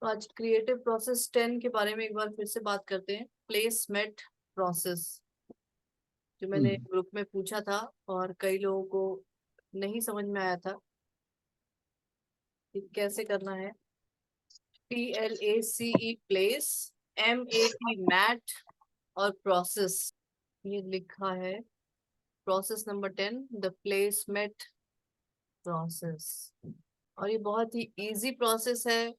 तो आज creative process 10 के बारे में एक बार फिर से बात करते हैं। प्लेसमेंट प्रोसेस जो मैंने हम्म। ग्रुप में पूछा था और कई लोगों को नहीं समझ में आया था कि कैसे करना है। PLACE प्लेस, MAT मैट और प्रोसेस, ये लिखा है। Process number 10, the placement process. और ये बहुत ही इजी प्रोसेस है,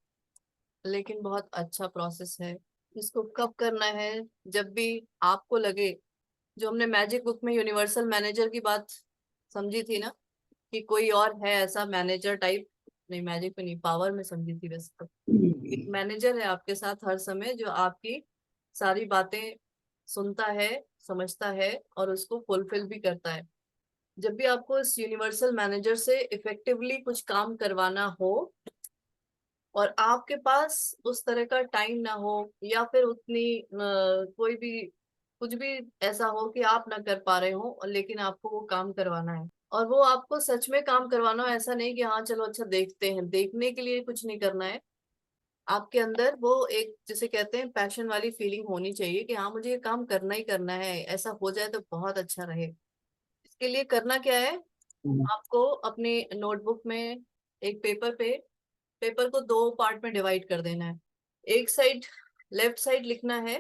लेकिन बहुत अच्छा प्रोसेस है। इसको कब करना है? जब भी आपको लगे, जो हमने मैजिक बुक में यूनिवर्सल मैनेजर की बात समझी थी ना, कि कोई और है ऐसा मैनेजर टाइप। नहीं, मैजिक में नहीं, पावर में समझी थी वैसे तो। एक मैनेजर है आपके साथ हर समय, जो आपकी सारी बातें सुनता है, समझता है और उसको फुलफिल भी करता है। जब भी आपको इस यूनिवर्सल मैनेजर से इफेक्टिवली कुछ काम करवाना हो और आपके पास उस तरह का टाइम ना हो, या फिर उतनी कोई भी कुछ भी ऐसा हो कि आप ना कर पा रहे हो, लेकिन आपको वो काम करवाना है और वो आपको सच में काम करवाना हो, ऐसा नहीं कि हाँ चलो अच्छा देखते हैं, देखने के लिए कुछ नहीं करना है। आपके अंदर वो एक, जिसे कहते हैं, पैशन वाली फीलिंग होनी चाहिए कि हाँ मुझे ये काम करना ही करना है, ऐसा हो जाए तो बहुत अच्छा रहे। इसके लिए करना क्या है? आपको अपनी नोटबुक में एक पेपर को दो पार्ट में डिवाइड कर देना है। एक साइड, लेफ्ट साइड लिखना है,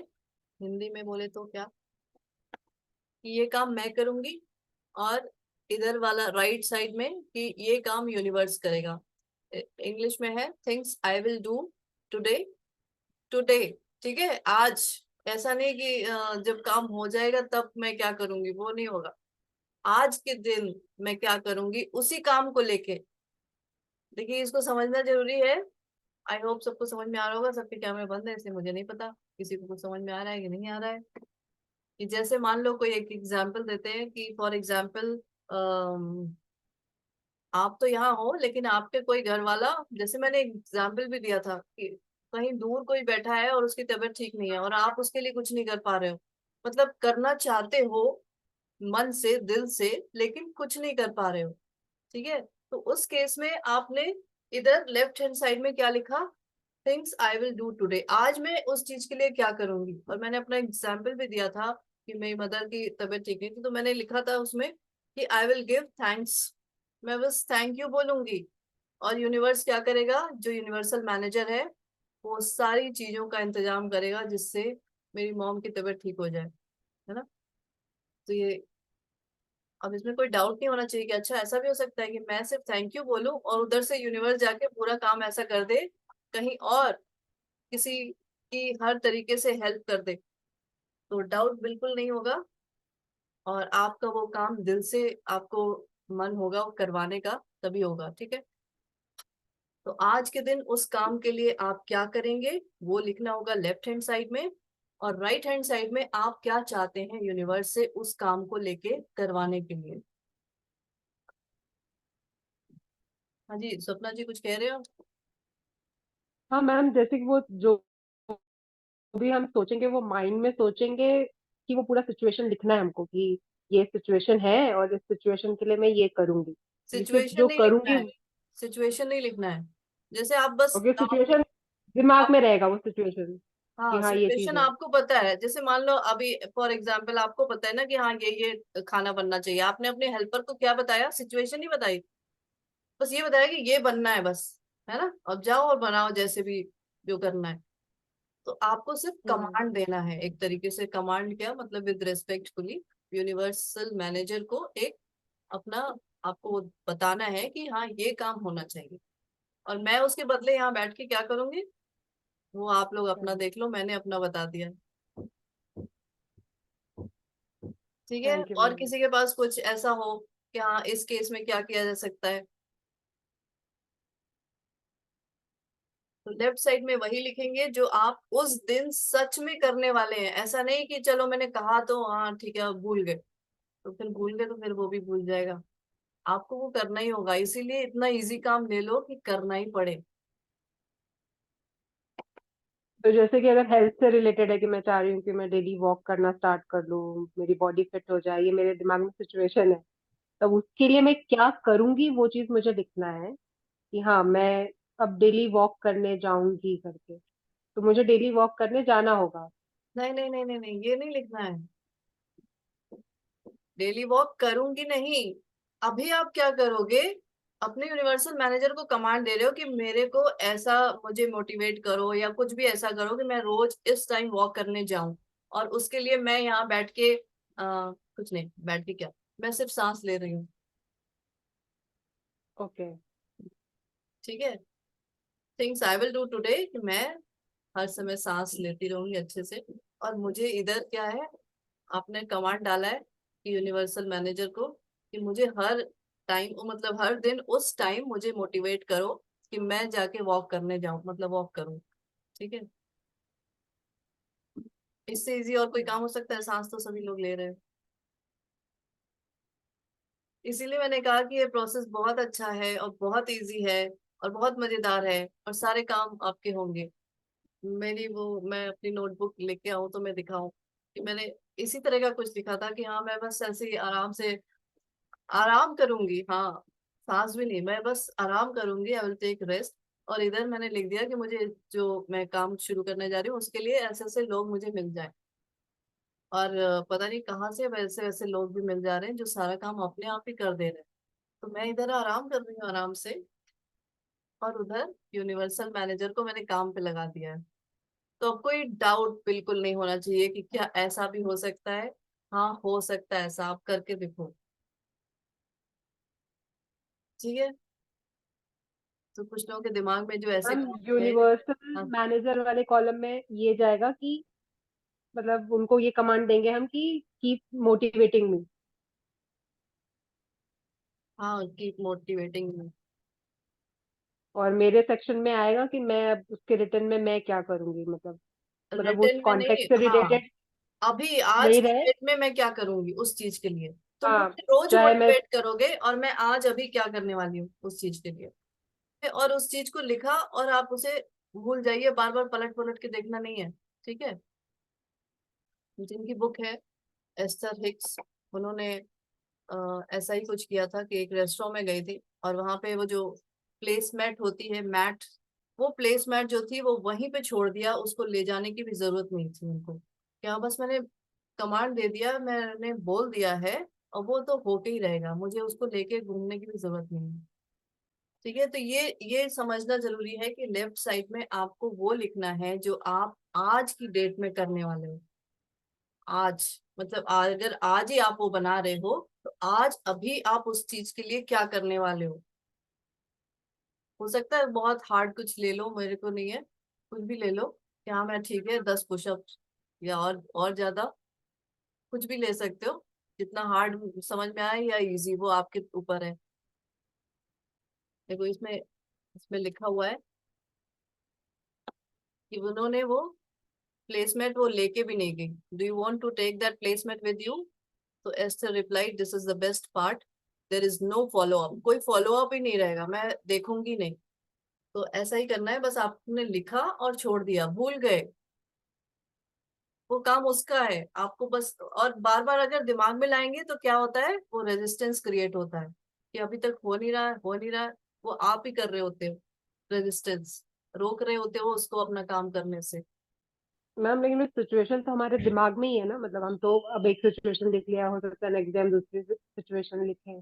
हिंदी में बोले तो क्या, कि ये काम मैं करूंगी, और इधर वाला राइट साइड में कि ये काम यूनिवर्स करेगा। इंग्लिश में है, things I will do today. Today, ठीक है, आज। ऐसा नहीं कि जब काम हो जाएगा तब मैं क्या करूंगी, वो नहीं होगा। आज के दिन मैं क्या करूंगी उसी काम को लेके। देखिए, इसको समझना जरूरी है। आई होप सबको समझ में आ रहा होगा। सबके कैमरे बंद है इसलिए मुझे नहीं पता किसी को कुछ समझ में आ रहा है कि नहीं आ रहा है। कि जैसे मान लो कोई एक एग्जाम्पल देते हैं कि फॉर एग्जाम्पल आप तो यहाँ हो, लेकिन आपके कोई घर वाला, जैसे मैंने एग्जाम्पल भी दिया था कि कहीं दूर कोई बैठा है और उसकी तबीयत ठीक नहीं है और आप उसके लिए कुछ नहीं कर पा रहे हो। मतलब करना चाहते हो मन से, दिल से, लेकिन कुछ नहीं कर पा रहे हो। ठीक है, तो उस केस में आपने इधर लेफ्ट हैंड साइड में क्या लिखा? Things I will do today, आज मैं उस चीज के लिए क्या करूंगी। और मैंने अपना एग्जाम्पल भी दिया था कि मेरी मदर की तबीयत ठीक नहीं थी, तो मैंने लिखा था उसमें कि आई विल गिव थैंक्स। मैं बस थैंक यू बोलूंगी और यूनिवर्स क्या करेगा, जो यूनिवर्सल मैनेजर है वो सारी चीजों का इंतजाम करेगा जिससे मेरी मॉम की तबीयत ठीक हो जाए। है ना? तो ये, अब इसमें कोई डाउट नहीं होना चाहिए कि अच्छा ऐसा भी हो सकता है कि मैं सिर्फ थैंक यू बोलूं और उधर से यूनिवर्स जाके पूरा काम ऐसा कर दे, कहीं और किसी की हर तरीके से हेल्प कर दे। तो डाउट बिल्कुल नहीं होगा और आपका वो काम दिल से आपको मन होगा वो करवाने का, तभी होगा। ठीक है, तो आज के दिन उस काम के लिए आप क्या करेंगे वो लिखना होगा लेफ्ट हैंड साइड में। और राइट हैंड साइड में आप क्या चाहते हैं यूनिवर्स से उस काम को लेके करवाने के लिए। हाँ जी, स्वप्ना जी कुछ कह रहे हो? हाँ मैम, जैसे कि वो जो भी हम सोचेंगे वो माइंड में सोचेंगे कि वो पूरा सिचुएशन लिखना है हमको कि ये सिचुएशन है और इस सिचुएशन के लिए मैं ये करूंगी। ये सिर्फ सिचुएशन जो नहीं लिखना करूंगी। है, सिचुएशन नहीं लिखना है। जैसे आप बस ओके, सिचुएशन दिमाग आप, में रहेगा वो सिचुएशन कि हाँ हाँ ये चीज सिचुएशन है। आपको पता है। जैसे मान लो अभी फॉर एग्जांपल आपको पता है ना कि हाँ ये खाना बनना चाहिए, आपने अपने हेल्पर को क्या बताया, सिचुएशन नहीं बताई, बस ये बताया कि ये बनना है बस। है ना? अब जाओ और बनाओ जैसे भी जो करना है। तो आपको सिर्फ हम्म। कमांड देना है, एक तरीके से। कमांड क्या मतलब, विद रेस्पेक्टफुली यूनिवर्सल मैनेजर को एक अपना, आपको बताना है कि हाँ ये काम होना चाहिए। और मैं उसके बदले यहाँ बैठ के क्या करूंगी, वो आप लोग अपना देख लो, मैंने अपना बता दिया। ठीक है, थैंक यू और मैम। किसी के पास कुछ ऐसा हो कि हाँ इस केस में क्या किया जा सकता है? तो लेफ्ट साइड में वही लिखेंगे जो आप उस दिन सच में करने वाले हैं। ऐसा नहीं कि चलो मैंने कहा तो हाँ ठीक है अब भूल गए, तो फिर भूल गए तो फिर वो भी भूल जाएगा। आपको वो करना ही होगा, इसीलिए इतना इजी काम ले लो कि करना ही पड़े। तो जैसे कि अगर हेल्थ से रिलेटेड है कि मैं चाह रही हूँ कि मैं डेली वॉक करना स्टार्ट कर लूँ, मेरी बॉडी फिट हो जाए, ये मेरे दिमाग में सिचुएशन है, तब उसके लिए मैं क्या करूंगी वो चीज मुझे लिखना है कि हाँ मैं अब डेली वॉक करने जाऊंगी करके, तो मुझे डेली वॉक करने जाना होगा। नहीं नहीं नहीं नहीं नहीं, ये नहीं लिखना है। डेली वॉक करूंगी नहीं, अभी आप क्या करोगे, अपने यूनिवर्सल मैनेजर को कमांड दे रहे हो कि मेरे को ऐसा, मुझे मोटिवेट करो या कुछ भी ऐसा करो कि मैं रोज इस टाइम वॉक करने जाऊं। और उसके लिए मैं यहाँ बैठ के कुछ नहीं, बैठ के क्या, मैं सिर्फ सांस ले रही हूँ। ओके। ठीक है, things I will do today, कि मैं हर समय सांस लेती रहूंगी अच्छे से। और मुझे इधर क्या है, आपने कमांड डाला है कि यूनिवर्सल मैनेजर को कि मुझे हर टाइम, मतलब हर दिन उस टाइम मुझे मोटिवेट करो कि मैं जाके वॉक करने जाऊं, मतलब वॉक करूं। ठीक है, इससे इजी और कोई काम हो सकता है? सांस तो सभी लोग ले रहे हैं। इसीलिए मैंने कहा कि ये प्रोसेस बहुत अच्छा है और बहुत इजी है और बहुत मजेदार है और सारे काम आपके होंगे। मेरी वो, मैं अपनी नोटबुक लेके आऊं तो मैं दिखाऊं कि मैंने इसी तरह का कुछ लिखा था कि हाँ मैं बस ऐसे ही आराम से आराम करूंगी, हाँ सांस भी नहीं, मैं बस आराम करूंगी, आई विल टेक रेस्ट। और इधर मैंने लिख दिया कि मुझे जो मैं काम शुरू करने जा रही हूँ उसके लिए ऐसे ऐसे लोग मुझे मिल जाए। और पता नहीं कहाँ से वैसे वैसे लोग भी मिल जा रहे हैं जो सारा काम अपने आप ही कर दे रहे हैं। तो मैं इधर आराम कर रही हूँ आराम से, और उधर यूनिवर्सल मैनेजर को मैंने काम पे लगा दिया है। तो अब कोई डाउट बिल्कुल नहीं होना चाहिए कि क्या ऐसा भी हो सकता है। हाँ हो सकता है ऐसा, आप करके देखो। ठीक है, तो कुछ लोगों के दिमाग में जो ऐसे हम काम है। यूनिवर्सल हाँ मैनेजर वाले कॉलम में ये जाएगा कि मतलब उनको ये कमांड देंगे हम कि कीप मोटिवेटिंग मी। हाँ, कीप मोटिवेटिंग। और मेरे सेक्शन में आएगा कि मैं अब उसके रिटर्न में मैं क्या करूंगी, मतलब उस रिटर्न में नहीं, कॉन्टेक्स्ट से हाँ रिलेटेड अभी आज नहीं की रहे। डेट में मैं क्या करूंगी उस चीज के लिए। तुम हाँ, मुझे रोज चाहे मैं मोटिवेट करोगे और मैं आज अभी क्या करने वाली हूँ उस चीज के लिए। और उस चीज को लिखा और आप उसे भूल जाइए, बार बार पलट पलट के देखना नहीं है। ठीक है, जिनकी बुक है एस्थर हिक्स, उन्होंने ऐसा ही कुछ किया था कि एक रेस्टोरेंट में गई थी और वहां पे वो जो प्लेसमेट होती है, मैट, वो प्लेसमेट जो थी वो वहीं पे छोड़ दिया, उसको ले जाने की भी जरूरत नहीं थी उनको। क्या, बस मैंने कमांड दे दिया, मैंने बोल दिया है और वो तो होके ही रहेगा, मुझे उसको लेके घूमने की भी जरूरत नहीं है। ठीक है, तो ये समझना जरूरी है कि लेफ्ट साइड में आपको वो लिखना है जो आप आज की डेट में करने वाले हो। आज, मतलब अगर आज ही आप वो बना रहे हो तो आज अभी आप उस चीज के लिए क्या करने वाले हो सकता है बहुत हार्ड कुछ ले लो, मेरे को नहीं है, कुछ भी ले लो कि हाँ मैं ठीक है 10 पुशअप या और ज्यादा कुछ भी ले सकते हो, जितना हार्ड समझ में आए या इजी वो आपके ऊपर है। देखो इसमें इसमें लिखा हुआ है कि उन्होंने वो प्लेसमेंट वो लेके भी नहीं गई। Do you want to take that placement with you? तो Esther reply, this is the best part, there is no follow up, कोई फॉलो अप ही नहीं रहेगा, मैं देखूंगी नहीं। तो ऐसा ही करना है, बस आपने लिखा और छोड़ दिया, भूल गए, वो काम उसका है, आपको बस। और बार बार अगर दिमाग में लाएंगे तो क्या होता है, वो रेजिस्टेंस क्रिएट होता है कि अभी तक हो नहीं रहा है, हो नहीं रहा है। वो आप ही कर रहे होते हो, रेजिस्टेंस रोक रहे होते हो उसको अपना काम करने से। मैम, लेकिन सिचुएशन तो हमारे दिमाग में ही है ना, मतलब हम तो अब एक सिचुएशन लिख लिया, हो सकता है नेक्स्ट टाइम दूसरी सिचुएशन लिखे।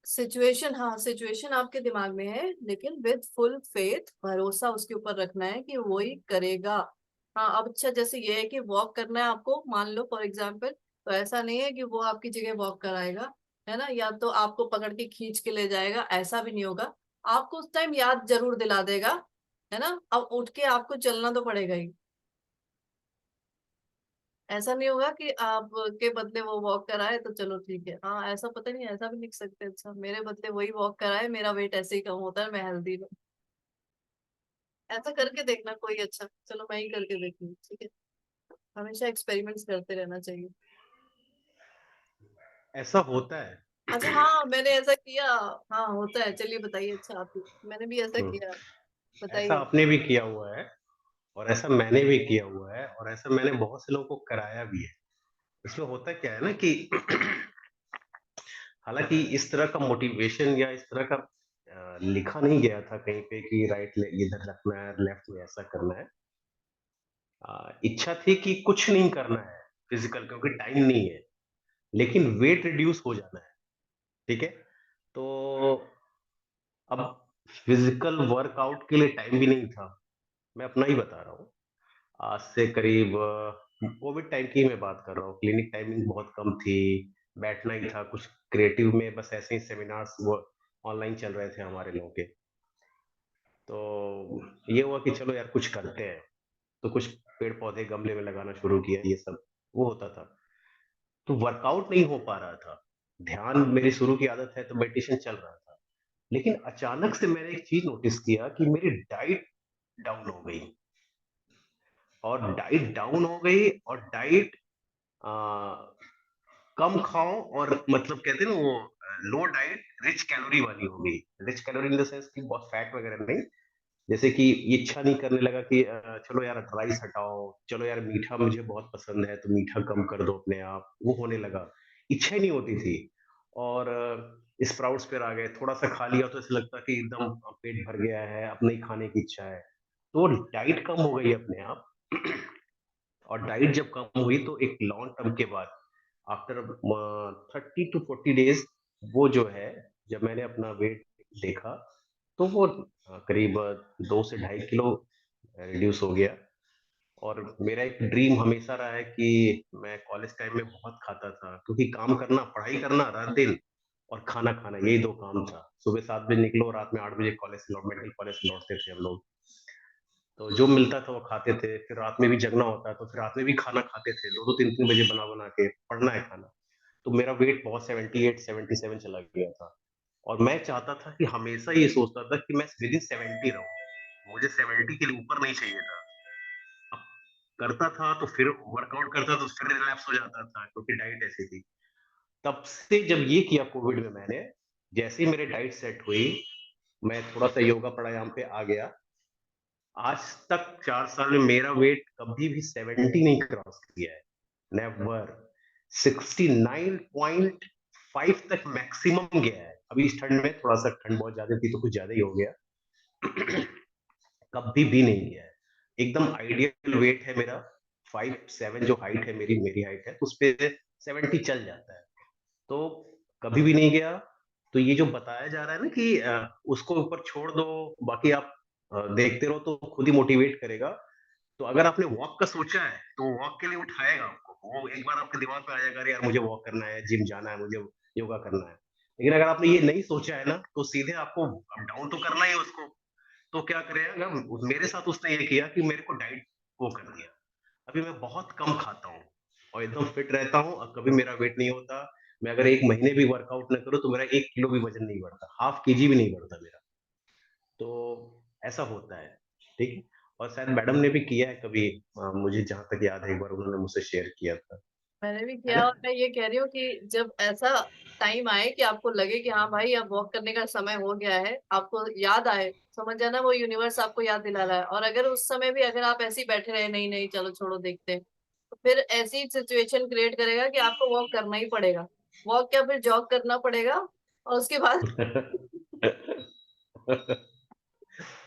सिचुएशन, हाँ सिचुएशन आपके दिमाग में है, लेकिन विद फुल फेथ, भरोसा उसके ऊपर रखना है कि वो ही करेगा। हाँ अब अच्छा, जैसे ये है कि वॉक करना है आपको, मान लो फॉर एग्जाम्पल, तो ऐसा नहीं है कि वो आपकी जगह वॉक कराएगा, है ना, या तो आपको पकड़ के खींच के ले जाएगा, ऐसा भी नहीं होगा। आपको उस टाइम याद जरूर दिला देगा, है ना, अब उठ के आपको चलना तो पड़ेगा ही। ऐसा नहीं होगा कि आप के बदले वो वॉक कराए तो चलो ठीक है, हाँ ऐसा पता नहीं, ऐसा भी लिख सकते हैं, अच्छा मेरे बदले वही वॉक कराए, मेरा वेट ऐसे ही कम होता है, मैं हेल्दी हूँ। ऐसा करके देखना कोई, अच्छा चलो मैं ही करके देखूंगी। ठीक है, हमेशा एक्सपेरिमेंट्स करते रहना चाहिए। ऐसा होता है। अच्छा हाँ मैंने ऐसा किया, हाँ होता है, चलिए बताइए, अच्छा आप, मैंने भी ऐसा हुँ, किया, ऐसा बताइए। आपने भी किया हुआ है और ऐसा मैंने भी किया हुआ है और ऐसा मैंने बहुत से लोगों को कराया भी है। इसमें होता क्या है ना कि हालाँकि इस तरह का मोटिवेशन या इस तरह का लिखा नहीं गया था कहीं पे कि राइट इधर रखना है, लेफ्ट में ऐसा करना है। इच्छा थी कि कुछ नहीं करना है फिजिकल, क्योंकि टाइम नहीं है, लेकिन वेट रिड्यूस हो जाना है, ठीक है? तो अब फिजिकल वर्कआउट के लिए टाइम भी नहीं था। मैं अपना ही बता रहा हूँ। आज से करीब कोविड टाइम की मैं बात कर रहा हूँ। क्लिनिक टाइमिंग बहुत कम थी, बैठना ही था, कुछ क्रिएटिव में बस ऐसे ही सेमिनार्स वो ऑनलाइन चल रहे थे हमारे लोगों के। तो ये हुआ कि चलो यार कुछ करते हैं, तो कुछ पेड़-पौधे गमले में लगाना शुरू किया, ये सब वो होता था। तो वर्कआउट नहीं हो पा रहा था। ध्यान मेरी शुरू की आदत है तो मेडिटेशन चल रहा था। लेकिन अचानक से मैंने एक चीज़ नोटिस किया कि मेरी डाइट डाउन हो गई, और डाइट डाउन हो गई, और डाइट अ, कम खाओ, और मतलब कहते हैं ना वो लो डाइट रिच कैलोरी वाली हो गई। Rich calorie in the sense कि बहुत फैट वगैरह नहीं। जैसे कि ये इच्छा नहीं करने लगा कि चलो यार राइस हटाओ, चलो यार मीठा मुझे बहुत पसंद है तो मीठा कम कर दो अपने आप, वो होने लगा। इच्छा ही नहीं होती थी। और स्प्राउट्स पर आ गए, थोड़ा-सा खा लिया तो ऐसा लगता कि एकदम पेट भर गया है, अब नहीं खाने की इच्छा है। तो डाइट कम हो गई अपने आप। और डाइट जब कम हुई तो एक लॉन्ग टर्म के बाद आफ्टर 30 to 40 डेज वो जो है, जब मैंने अपना वेट देखा तो वो करीब 2 से 2.5 किलो रिड्यूस हो गया। और मेरा एक ड्रीम हमेशा रहा है कि मैं कॉलेज टाइम में बहुत खाता था, क्योंकि काम करना, पढ़ाई करना रात दिन, और खाना खाना, यही 2 काम था। सुबह 7 बजे निकलो, रात में 8 बजे कॉलेज से मेडिकल कॉलेज से लौटते थे हम लोग। तो जो मिलता था वो खाते थे, फिर रात में भी जगना होता है तो फिर रात में भी खाना खाते थे, 2-2 3-3 बजे बना-बना के पढ़ना है खाना। तो मेरा वेट बहुत 78-77 चला गया था, और मैं चाहता था कि हमेशा ये सोचता था कि मैं विदिन 70 रहूँ। मुझे 70 के लिए ऊपर नहीं चाहिए था। अब करता था तो फिर वर्कआउट करता तो फिर रिलैप्स हो जाता था, क्योंकि डाइट ऐसी थी। तब से जब ये किया कोविड में मैंने, जैसे ही मेरी डाइट सेट हुई, मैं थोड़ा-सा योगा प्राणायाम पे आ गया। आज तक 4 साल में मेरा वेट कभी भी 70 नहीं क्रॉस किया है, नेवर। 69.5 तक मैक्सिमम गया है। अभी इस ठंड में थोड़ा-सा ठंड बहुत ज़्यादा थी तो कुछ ज़्यादा ही हो गया। कभी भी नहीं गया है। एकदम आइडियल वेट है मेरा, 5'7" जो हाइट है मेरी, मेरी हाइट है, तो उसपे 70 चल जाता है। तो कभी भी नहीं गया। तो ये जो बताया जा रहा है ना कि उसको ऊपर छोड़ दो, बाकी आप देखते रहो तो खुद ही मोटिवेट करेगा। तो अगर आपने वॉक का सोचा है, तो वॉक के लिए उठाएगा आपको। वो एक बार आपके दिमाग में आ जाएगा, अरे यार मुझे वॉक करना है, जिम जाना है, मुझे योगा करना है। लेकिन अगर आपने ये नहीं सोचा है ना, तो सीधे आपको अप डाउन तो करना ही है उसको। तो क्या करेगा, मेरे साथ उसने ये किया कि मेरे को डाइट वो कर दिया। अभी मैं बहुत कम खाता हूँ और एकदम फिट रहता हूँ, और कभी मेरा वेट नहीं होता। मैं अगर 1 महीने भी वर्कआउट ना करूँ तो मेरा 1 किलो भी वज़न नहीं बढ़ता, हाफ केजी भी नहीं बढ़ता मेरा। तो ऐसा होता है, ठीक है? और शायद मैडम ने भी किया है कभी, मुझे जहाँ तक याद है एक बार उन्होंने मुझसे शेयर किया था, मैंने भी है किया, ना? और मैं ये कह रही हूँ कि जब ऐसा टाइम आए कि आपको लगे कि हाँ भाई अब वॉक करने का समय हो गया है, आपको याद आए, समझ जाना वो यूनिवर्स आपको याद दिला रहा है। और अगर उस समय भी अगर आप ऐसे ही बैठे रहे, नहीं नहीं चलो छोड़ो देखते हैं, तो फिर ऐसी सिचुएशन क्रिएट करेगा कि आपको वॉक करना ही पड़ेगा। वॉक क्या, फिर जॉग करना पड़ेगा। और उसके बाद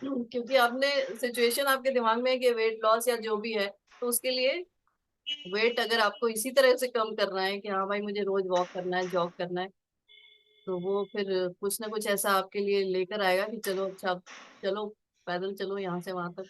क्योंकि आपने सिचुएशन आपके दिमाग में है कि वेट लॉस या जो भी है, तो उसके लिए वेट अगर आपको इसी तरह से कम करना है कि हाँ भाई मुझे रोज वॉक करना है, जॉग करना है, तो वो फिर कुछ ना कुछ ऐसा आपके लिए लेकर आएगा कि चलो अच्छा, चलो पैदल चलो यहाँ से वहां तक।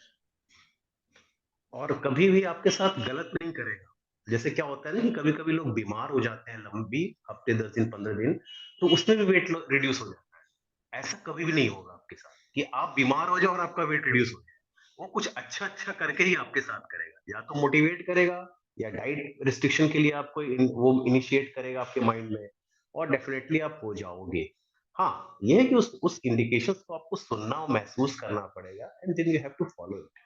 और कभी भी आपके साथ गलत नहीं करेगा। जैसे क्या होता है ना कि कभी-कभी लोग बीमार हो जाते हैं लंबी हफ्ते, 10 दिन, 15 दिन, तो उसमें भी वेट रिड्यूस हो जाता है। ऐसा कभी भी नहीं होगा आपके साथ कि आप बीमार हो जाओ और आपका वेट रिड्यूस हो जाए। वो कुछ अच्छा-अच्छा करके ही आपके साथ करेगा। या तो मोटिवेट करेगा, या डाइट रिस्ट्रिक्शन के लिए आपको वो इनिशिएट करेगा आपके माइंड में, और डेफिनिटली आप हो जाओगे। हाँ, ये है कि उस इंडिकेशंस को आपको सुनना और महसूस करना पड़ेगा, and then you have to follow it,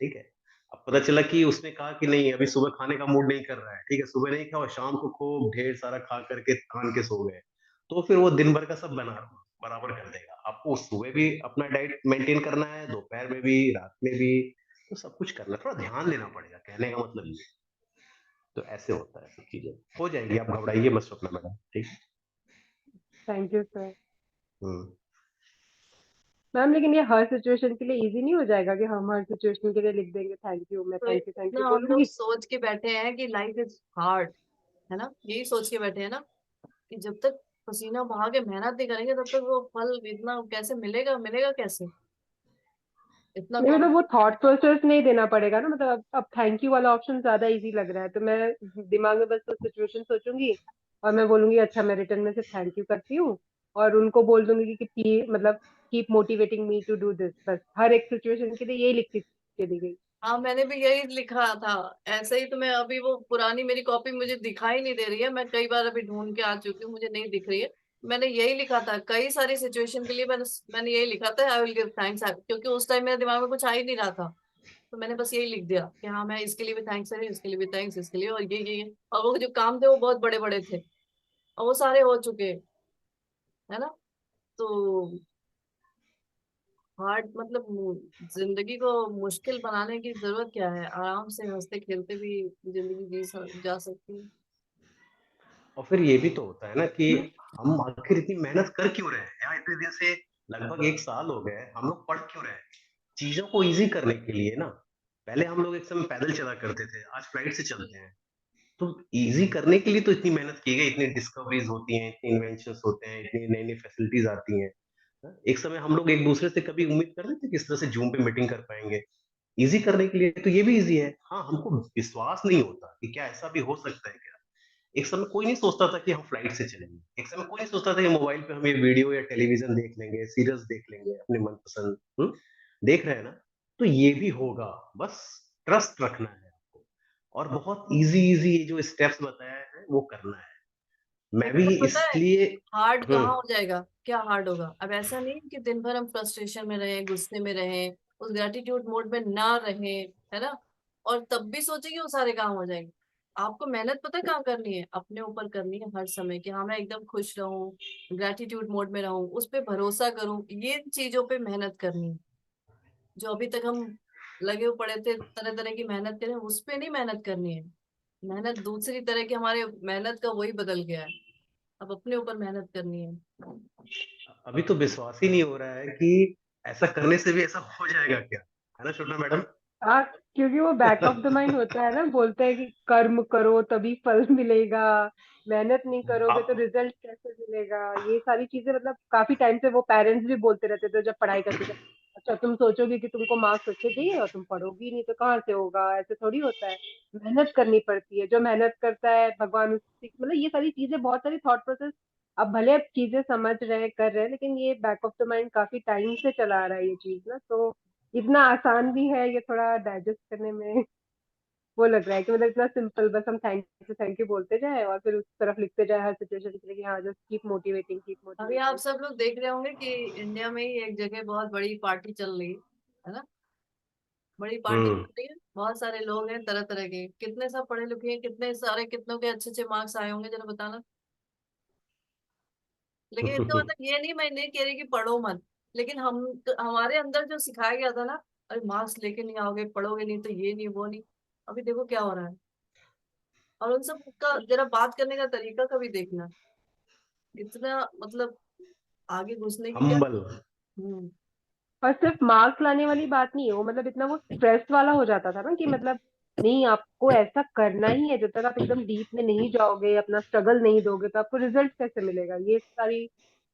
ठीक है? अब पता चला कि उसने कहा कि नहीं अभी सुबह खाने का मूड नहीं कर रहा है, ठीक है? सुबह नहीं खाओ, शाम को खूब ढेर सारा खा करके तान के सो गए। तो फिर वो दिन भर का सब बराबर कर देगा। आपको सुबह भी अपना डाइट मेंटेन करना है, दोपहर में भी, रात में भी, तो सब कुछ करना है। थोड़ा ध्यान देना पड़ेगा, कहने का मतलब ये है। तो ऐसे होता है सब चीज़ें। हो जाएगी, आप घबराइए मत स्वप्ना मैडम, ठीक है? Thank you sir. Hmm. Ma'am लेकिन ये हर सिचुएशन के लिए इजी नहीं हो जाएगा कि हम हर सिचुएशन के लिए लिख देंगे थैंक यू, मैं तो थैंक यू इतना हम लोग बोलूंगी। सोच के बैठे हैं कि लाइफ इज हार्ड, है ना, यही सोच के बैठे हैं ना कि जब तक पसीना बहा के मेहनत नहीं करेंगे तब तक वो फल इतना कैसे मिलेगा, मिलेगा कैसे, इतना नहीं मतलब कॉम। वो थॉट प्रोसेस नहीं देना पड़ेगा ना, मतलब अब थैंक यू वाला ऑप्शन ज्यादा इजी लग रहा है, तो मैं दिमाग में बस वो सिचुएशन सोचूंगी और मैं बोलूंगी अच्छा मैं रिटर्न में से थैंक यू करती हूँ, और उनको बोल दूंगी कि मतलब keep motivating me to do this, बस हर एक सिचुएशन के लिए यही लिखती चली गई। हाँ मैंने भी यही लिखा था, ऐसे ही। तो मैं अभी वो पुरानी मेरी कॉपी मुझे दिखाई नहीं दे रही है, मैं कई बार अभी ढूंढ के आ चुकी हूँ, मुझे नहीं दिख रही है। मैंने यही लिखा था कई सारी सिचुएशन के लिए, मैंने यही लिखा था, आई विल गिव थैंक्स, क्योंकि उस टाइम मेरे दिमाग में कुछ आ ही नहीं रहा था। तो मैंने बस यही लिख दिया कि हाँ मैं इसके लिए भी थैंक्स है, इसके लिए भी थैंक्स, इसके लिए, और ये और वो जो काम थे वो बहुत बड़े बड़े थे और वो सारे हो चुके, है ना। तो हार्ड मतलब जिंदगी को मुश्किल बनाने की जरूरत क्या है, आराम से हंसते खेलते भी जिंदगी जा सकती है। और फिर ये भी तो होता है ना कि हम आखिर इतनी मेहनत कर क्यों रहे हैं यार, इतने दिन से लगभग 1 साल हो गए हम लोग पढ़ क्यों रहे हैं, चीजों को इजी करने के लिए ना। पहले हम लोग एक समय पैदल चला करते थे, आज फ्लाइट से चलते हैं। तो इजी करने के लिए तो इतनी मेहनत की गई, इतनी डिस्कवरीज होती हैं, इतनी इन्वेंशंस होते हैं, इतनी नई नई फैसिलिटीज आती हैं। एक समय हम लोग एक दूसरे से कभी उम्मीद करते थे कि इस तरह से जूम पे मीटिंग कर पाएंगे। इजी करने के लिए तो ये भी इजी है। हाँ, हमको विश्वास नहीं होता कि क्या ऐसा भी हो सकता है क्या। एक समय कोई नहीं सोचता था कि हम फ्लाइट से चलेंगे, एक समय कोई नहीं सोचता था कि मोबाइल पे हम ये वीडियो या टेलीविजन देख लेंगे, सीरियल्स देख लेंगे अपने मनपसंद। देख रहे हैं ना। तो ये भी होगा, बस ट्रस्ट रखना है आपको, और बहुत इजी इजी ये जो स्टेप्स बताया है वो करना है। मैं भी लेकिन पता है इसलिए। हार्ड कहाँ हो हम्म। जाएगा, क्या हार्ड होगा, अब ऐसा नहीं कि दिन भर हम फ्रस्ट्रेशन में रहें, गुस्से में रहें, उस ग्रेटिट्यूड मोड में ना रहें, है ना, और तब भी सोचे कि वो सारे काम हो जाएंगे। आपको मेहनत पता है कहाँ करनी है, अपने ऊपर करनी है हर समय, कि हाँ मैं एकदम खुश रहूं, ग्रेटिट्यूड मोड में रहूं, उस पे भरोसा करूं, ये चीजों पे मेहनत करनी है। जो अभी तक हम लगे हुए पड़े थे तरह तरह की मेहनत करें, उस पे नहीं मेहनत करनी है। मेहनत दूसरी तरह की, हमारे मेहनत का वही बदल गया है, अब अपने ऊपर मेहनत करनी है। अभी तो विश्वास ही नहीं हो रहा है कि ऐसा करने से भी ऐसा हो जाएगा क्या, है ना छोटा मैडम। हाँ, क्योंकि वो बैक ऑफ द माइंड होता है ना, बोलते हैं कि कर्म करो तभी फल मिलेगा, मेहनत नहीं करोगे तो आप रिजल्ट कैसे मिलेगा, ये सारी चीजें मतलब काफी टाइम से वो पेरेंट्स भी बोलते रहते थे जब पढ़ाई करते थे। अच्छा तुम सोचोगे कि तुमको मार्क्स अच्छे चाहिए और तुम पढ़ोगी नहीं तो कहाँ से होगा, ऐसे थोड़ी होता है, मेहनत करनी पड़ती है, जो मेहनत करता है भगवान उसकी, मतलब ये सारी चीजें, बहुत सारी थॉट प्रोसेस। अब भले अब चीजें समझ रहे हैं कर रहे हैं, लेकिन ये बैक ऑफ द माइंड काफी टाइम से चला आ रहा है ये चीज ना, तो इतना आसान भी है ये थोड़ा डाइजेस्ट करने में। वो लग रहा है कि मतलब इतना सिंपल, बस हम थैंक यू बोलते जाए और फिर उस तरफ लिखते जाए हर सिचुएशन के लिए कि हाँ जस्ट कीप अभी आप मोटिवेटिंग। सब लोग देख रहे होंगे कि इंडिया में ही एक जगह बहुत बड़ी पार्टी चल रही है ना, बड़ी पार्टी हम्म। चल रही है, बहुत सारे लोग हैं तरह तरह के, कितने सब पढ़े लिखे हैं, कितने सारे, कितनों के अच्छे अच्छे मार्क्स आए होंगे जरा बताना। लेकिन इसका मतलब ये नहीं, मैं नहीं कह रही कि पढ़ो मत, लेकिन हम हमारे अंदर जो सिखाया गया था ना, अरे मार्क्स लेके नहीं आओगे, पढ़ोगे नहीं तो ये नहीं वो नहीं, अभी देखो क्या हो रहा है। और उन सब का जरा बात करने का तरीका का भी देखना, इतना मतलब आगे घुसने की क्या। हम्बल। हम्म। और सिर्फ मार्क्स लाने वाली बात नहीं है वो, मतलब इतना वो स्ट्रेस वाला हो जाता था ना कि मतलब नहीं आपको ऐसा करना ही है, जब तक आप एकदम डीप में नहीं जाओगे, अपना स्ट्रगल नहीं दोगे तो आपको रिजल्ट कैसे मिलेगा, ये सारी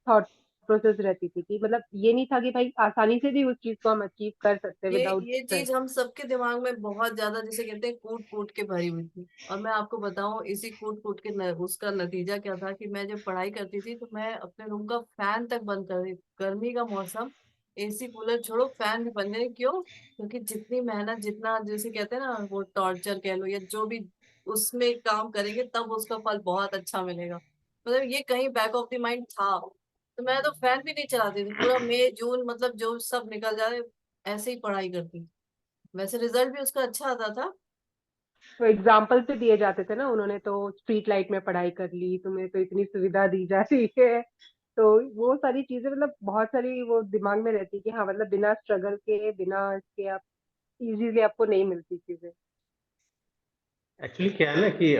थॉट प्रोसेस रहती थी कि मतलब ये नहीं था कि भाई आसानी से भी उस चीज को हम अचीव कर सकते हैं ये विदाउट ये स्ट्रेस। चीज हम सबके दिमाग में बहुत ज्यादा, जिसे कहते हैं, कूट कूट के भरी हुई थी। और मैं आपको बताऊं इसी कूट कूट के उसका नतीजा क्या था, कि मैं जब पढ़ाई करती थी तो मैं अपने रूम का फैन तक बंद कर दी, गर्मी का मौसम, एसी कूलर छोड़ो फैन भी बंद नहीं, क्यों, क्योंकि जितनी मेहनत, जितना जैसे कहते हैं ना वो टॉर्चर कह लो या जो भी, उसमें काम करेंगे तब उसका फल बहुत अच्छा मिलेगा, मतलब ये कहीं बैक ऑफ द माइंड था। तो मैं तो फैन भी नहीं चलाती थी पूरा मई जून, मतलब जो सब निकल जाए ऐसे ही पढ़ाई करती। वैसे रिजल्ट भी उसका अच्छा आता था। तो एग्जाम्पल से दिए जाते थे ना, उन्होंने तो स्ट्रीट लाइट में पढ़ाई कर ली, तुम्हें तो इतनी सुविधा दी जा रही है, तो वो सारी चीजें मतलब बहुत सारी वो दिमाग में रहती कि हाँ मतलब बिना स्ट्रगल के, बिना इसके आप इजीली आपको नहीं मिलती चीजें। एक्चुअली क्या है ना कि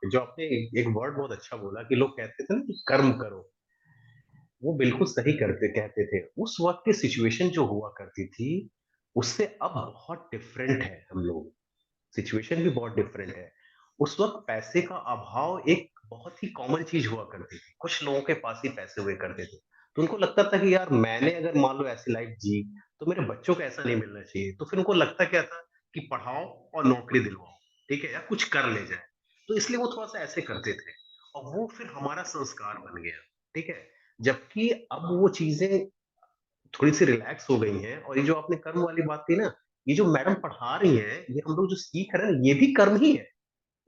जो आपने एक वर्ड बहुत अच्छा बोला कि लोग कहते थे ना कि कर्म करो। वो बिल्कुल सही करते कहते थे। उस वक़्त की सिचुएशन जो हुआ करती थी, उससे अब बहुत डिफरेंट है हम लोग। सिचुएशन भी बहुत डिफरेंट है। उस वक़्त पैसे का अभाव एक बहुत ही कॉमन चीज़ हुआ करती थी। कुछ लोगों के पास ही पैसे हुए करते थे। तो उनको लगता था कि यार मैंने अगर मान लो ऐसी लाइफ़ जी, तो मेरे बच्चों को ऐसा नहीं मिलना चाहिए। तो फिर उनको लगता क्या था कि पढ़ाओ और नौकरी दिलवाओ, ठीक है? या कुछ कर ले जाएँ। तो इसलिए वो थोड़ा-सा ऐसे करते थे और वो फिर हमारा संस्कार बन गया, ठीक है? जबकि अब वो चीज़ें थोड़ी-सी रिलैक्स हो गई हैं और ये जो आपने कर्म वाली बात की ना, ये जो मैडम पढ़ा रही हैं, ये हम लोग जो सीख रहे हैं, ये भी कर्म ही है।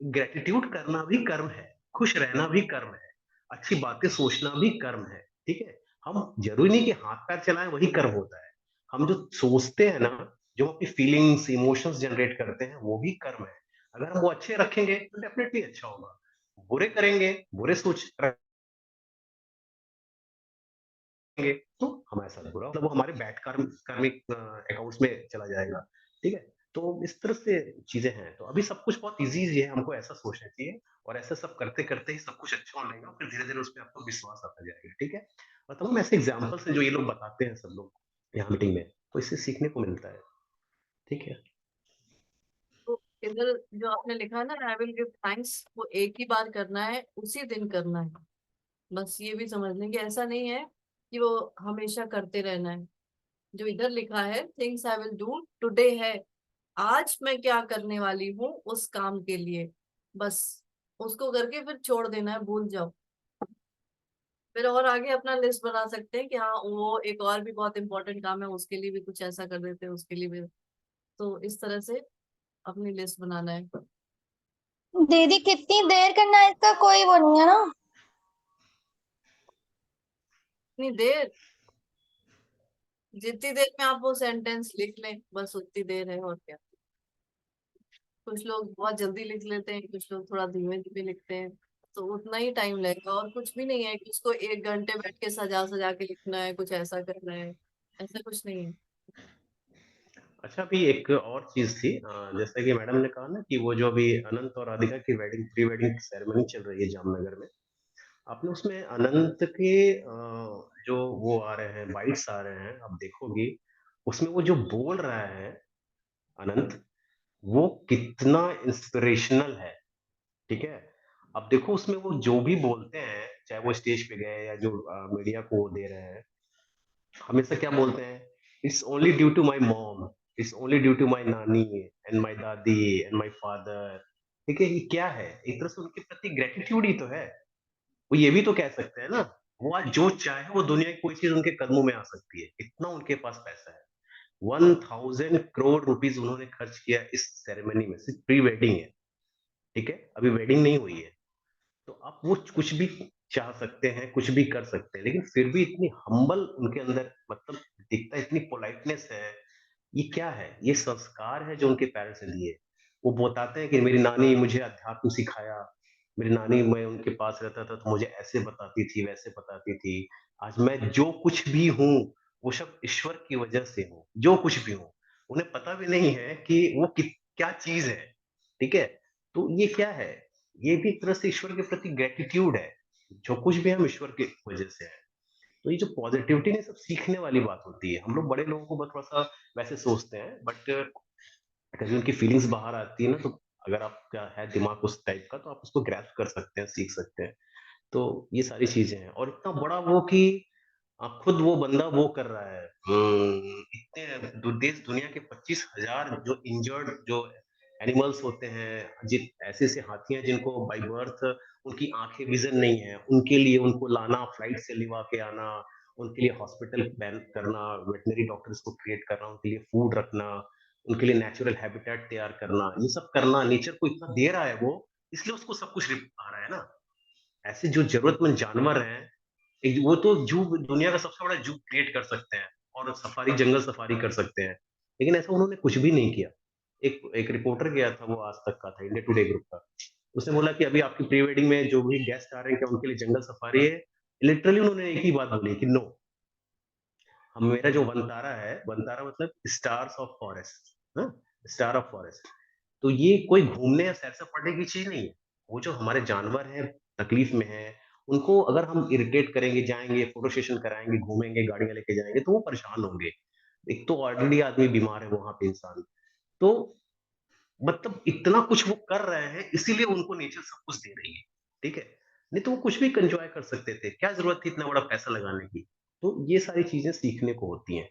ग्रैटिट्यूड करना भी कर्म है, खुश रहना भी कर्म है, अच्छी बातें सोचना भी कर्म है, ठीक है? हम ज़रूरी नहीं कि हाथ-पैर चलाएँ वही कर्म होता है। हम जो सोचते हैं ना, जो अपनी फीलिंग्स, इमोशंस जनरेट करते हैं, वो भी कर्म है। अगर हम वो अच्छे रखेंगे, तो डेफिनिटली अच्छा होगा। बुरे करेंगे, बुरे सोच करेंगे, तो हमारे साथ बुरा मतलब वो हमारे बैड कार्मिक अकाउंट्स में चला जाएगा, ठीक है? तो इस तरह से चीज़ें हैं, तो अभी सब कुछ बहुत ईज़ी है, हमको ऐसा सोचना चाहिए और ऐसा सब करते-करते ही सब कुछ अच्छा होने लगेगा, फिर धीरे-धीरे उसपे आपको विश्वास आता जाएगा, ठीक है? और तमाम ऐसे एग्ज़ाम्पल्स हैं जो ये लोग बताते हैं सब लोग यहाँ मीटिंग में, तो इससे सीखने को मिलता है, ठीक है? तो इधर जो आपने लिखा ना, आई विल गिव थैंक्स, वो एक ही बार करना है, उसी दिन करना है। बस ये भी समझ लें कि ऐसा नहीं है कि वो हमेशा करते रहना है। जो इधर लिखा है, things I will do today, है आज मैं क्या करने वाली हूँ उस काम के लिए, बस उसको करके फिर छोड़ देना है, भूल जाओ। फिर और आगे अपना लिस्ट बना सकते हैं कि हाँ वो एक और भी बहुत इंपॉर्टेंट काम है, उसके लिए भी कुछ ऐसा कर देते हैं, उसके लिए भी। तो इस तरह से अपनी लिस्ट बनाना है। दीदी कितनी देर करना है इसका कोई वो नहीं है ना। इतनी देर, जितनी देर में आप वो सेंटेंस लिख लें बस उतनी देर है, और क्या। कुछ लोग बहुत जल्दी लिख लेते हैं, कुछ लोग थोड़ा धीमे धीमे लिखते हैं, तो उतना ही टाइम लगेगा। और कुछ भी नहीं है कि उसको 1 घंटे बैठ के सजा सजा के लिखना है, कुछ ऐसा करना है, ऐसा कुछ नहीं है। अच्छा, अभी एक और चीज़ थी जैसा कि मैडम ने कहा ना कि वो जो अभी अनंत और राधिका की प्री वेडिंग सेरेमनी चल रही है जामनगर में। आपने उसमें अनंत के जो वो आ रहे हैं, बाइट्स आ रहे हैं, आप देखोगी, उसमें वो जो बोल रहा है अनंत, वो कितना इंस्पिरेशनल है, ठीक है? अब देखो उसमें वो जो भी बोलते हैं, चाहे वो स्टेज पे गए या जो मीडिया को वो दे रहे हैं, हमेशा क्या बोलते हैं? It's only due to my mom, it's only due to my नानी एंड माय दादी एंड माय फादर, ठीक है? ये क्या है? एक तरह से उनके प्रति ग्रैटिट्यूड ही तो है। वो ये भी तो कह सकते हैं ना, वो आज जो चाहे वो दुनिया की कोई चीज़ उनके कदमों में आ सकती है, इतना उनके पास पैसा है। 1000 करोड़ रुपीज़ उन्होंने खर्च किया इस सेरेमनी में, सिर्फ प्री वेडिंग है, ठीक है? अभी वेडिंग नहीं हुई है। तो आप वो कुछ भी चाह सकते हैं, कुछ भी कर सकते हैं, लेकिन फिर भी इतनी हम्बल उनके अंदर मतलब दिखता है, इतनी पोलाइटनेस है। ये क्या है? ये संस्कार है जो उनके पेरेंट्स ने दिए। वो बताते हैं कि मेरी नानी मुझे अध्यात्म सिखाया, मेरी नानी मैं उनके पास रहता था तो मुझे ऐसे बताती थी, वैसे बताती थी। आज मैं जो कुछ भी हूँ, वो सब ईश्वर की वजह से हूँ, जो कुछ भी हूँ। उन्हें पता भी नहीं है कि वो क्या चीज़ है, ठीक है? तो ये क्या है? ये भी एक तरह से ईश्वर के प्रति ग्रैटिट्यूड है। जो कुछ भी हम ईश्वर की वजह से है। तो ये जो पॉजिटिविटी ना सब सीखने वाली बात होती है। हम लोग बड़े लोगों को बस थोड़ा-सा वैसे सोचते हैं बट कभी उनकी फीलिंग्स बाहर आती है ना तो अगर आपका है दिमाग उस टाइप का तो आप उसको ग्रैस्प कर सकते हैं, सीख सकते हैं। तो ये सारी चीज़ें हैं और इतना बड़ा वो कि खुद वो बंदा वो कर रहा है इतने देश दुनिया के 25,000 जो इंजर्ड जो एनिमल्स होते हैं ऐसे हाथी हैं जिनको बाय बर्थ उनकी आंखें विजन नहीं है उनके लिए उनको लाना फ्लाइट से लिवा के आना उनके लिए हॉस्पिटल बैन करना वेटनरी डॉक्टर्स को क्रिएट करना उनके लिए फूड रखना उनके लिए नेचुरल हैबिटेट तैयार करना ये सब करना नेचर को इतना दे रहा है वो इसलिए उसको सब कुछ आ रहा है ना ऐसे जो जरूरतमंद जानवर हैं वो तो जू दुनिया का सबसे बड़ा जू क्रिएट कर सकते हैं और सफारी जंगल सफारी कर सकते हैं लेकिन ऐसा उन्होंने कुछ भी नहीं किया एक एक रिपोर्टर गया था वो आज तक का था इंडिया टुडे ग्रुप का उसने बोला कि अभी आपकी प्री वेडिंग में जो भी गेस्ट आ रहे हैं क्या उनके लिए जंगल सफारी है लिटरली उन्होंने एक ही बात बोली कि नो हम मेरा जो वनतारा है वनतारा मतलब stars of forest star of forest तो ये कोई घूमने या सैर सपाटे की चीज नहीं है वो जो हमारे जानवर हैं तकलीफ में हैं उनको अगर हम इरिटेट करेंगे, जाएँगे, फोटो सेशन कराएँगे, घूमेंगे, गाड़ियाँ लेके जाएँगे, तो वो परेशान होंगे। एक तो ऑलरेडी आदमी बीमार है वहाँ पे इंसान। तो मतलब इतना कुछ वो कर रहे हैं, इसीलिए उनको नेचर सब कुछ दे रही है, ठीक है? नहीं तो वो कुछ भी एन्जॉय कर सकते थे, क्या ज़रूरत थी इतना बड़ा पैसा लगाने की? तो ये सारी चीज़ें सीखने को होती हैं,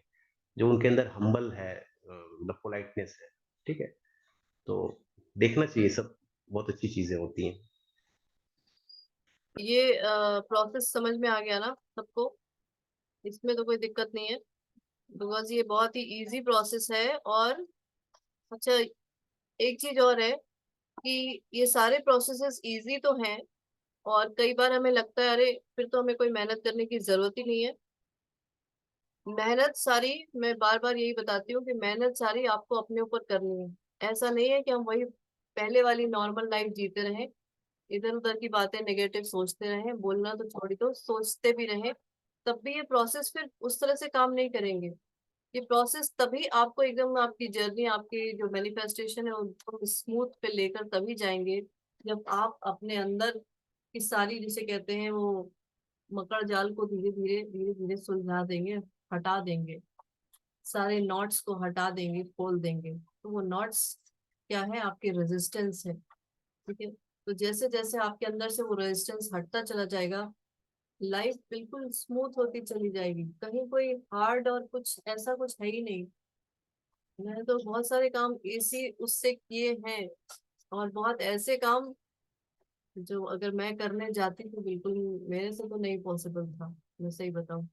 जो उनके अंदर हम्बल है मतलब पोलाइटनेस है, ठीक है? तो देखना चाहिए सब, बहुत अच्छी चीज़ें होती हैं। ये प्रोसेस समझ में आ गया ना सबको? इसमें तो कोई दिक्कत नहीं है, बिकॉज ये बहुत ही इजी प्रोसेस है। और अच्छा, एक चीज और है कि ये सारे प्रोसेसेस इजी तो हैं, और कई बार हमें लगता है अरे फिर तो हमें कोई मेहनत करने की जरूरत ही नहीं है। मेहनत सारी, मैं बार बार यही बताती हूँ कि मेहनत सारी आपको अपने ऊपर करनी है। ऐसा नहीं है कि हम वही पहले वाली नॉर्मल लाइफ जीते रहें, इधर उधर की बातें नेगेटिव सोचते रहें, बोलना तो छोड़ दो, सोचते भी रहें, तब भी ये प्रोसेस फिर उस तरह से काम नहीं करेंगे। ये प्रोसेस तभी आपको एकदम आपकी जर्नी, आपकी जो मैनिफेस्टेशन है उनको स्मूथ पे लेकर तभी जाएंगे, जब आप अपने अंदर की सारी, जिसे कहते हैं वो मकड़ जाल को धीरे धीरे धीरे धीरे सुलझा देंगे, हटा देंगे, सारे नॉट्स को हटा देंगे, खोल देंगे। तो वो नॉट्स क्या है? आपके रेजिस्टेंस है, ठीक है? तो जैसे जैसे आपके अंदर से वो रेजिस्टेंस हटता चला जाएगा, लाइफ बिल्कुल स्मूथ होती चली जाएगी। कहीं कोई हार्ड और कुछ ऐसा कुछ है ही नहीं। मैंने तो बहुत सारे काम इसी उससे किए हैं, और बहुत ऐसे काम जो अगर मैं करने जाती तो बिल्कुल मेरे से तो नहीं पॉसिबल था, मैं सही बताऊं।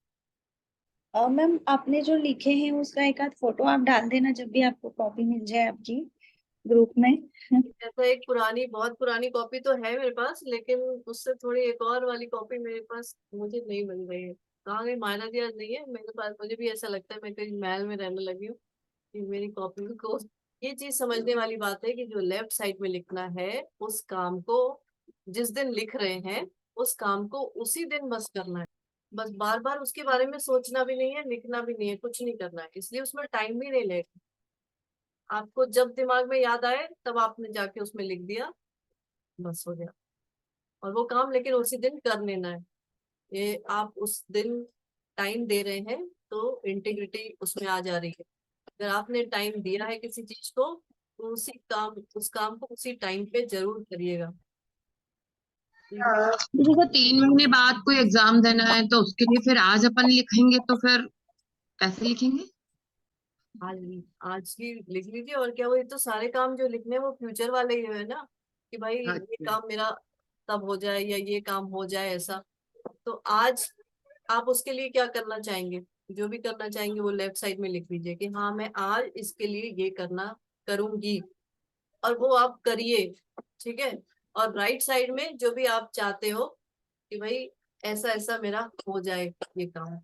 मैम आपने जो लिखे हैं उसका एक आध फोटो आप डाल देना जब भी आपको कॉपी मिल जाए आपकी ग्रुप में। ऐसा एक पुरानी, बहुत पुरानी कॉपी तो है मेरे पास, लेकिन उससे थोड़ी एक और वाली कॉपी मेरे पास मुझे नहीं मिल रही है। कहाँ गई? मायना दिया नहीं है मेरे पास। मुझे भी ऐसा लगता है मैं कहीं महल में रहने लगी हूँ कि मेरी कॉपी को। ये चीज समझने वाली बात है कि जो लेफ्ट साइड में लिखना है, उस काम को जिस दिन लिख रहे हैं, उस काम को उसी दिन बस करना है। बस बार बार उसके बारे में सोचना भी नहीं है, लिखना भी नहीं है, कुछ नहीं करना है, इसलिए उसमें टाइम भी नहीं लगेगा। आपको जब दिमाग में याद आए तब आपने जाके उसमें लिख दिया, बस हो गया। और वो काम लेकिन उसी दिन कर लेना है। ये आप उस दिन टाइम दे रहे हैं तो इंटीग्रिटी उसमें आ जा रही है। अगर आपने टाइम दिया है किसी चीज को, तो उस काम को उसी टाइम पे जरूर करिएगा। जैसे 3 महीने बाद कोई एग्जाम देना है तो उसके लिए फिर आज अपन लिखेंगे तो फिर कैसे लिखेंगे? आज आज ही लिख लीजिए, और क्या? वही तो सारे काम जो लिखने हैं वो फ्यूचर वाले ही है ना, कि भाई ये अच्छा। काम मेरा तब हो जाए या ये काम हो जाए ऐसा। तो आज आप उसके लिए क्या करना चाहेंगे, जो भी करना चाहेंगे वो लेफ्ट साइड में लिख लीजिए कि हाँ मैं आज इसके लिए ये करना करूंगी, और वो आप करिए, ठीक है? और राइट साइड में जो भी आप चाहते हो कि भाई ऐसा ऐसा मेरा हो जाए, ये काम,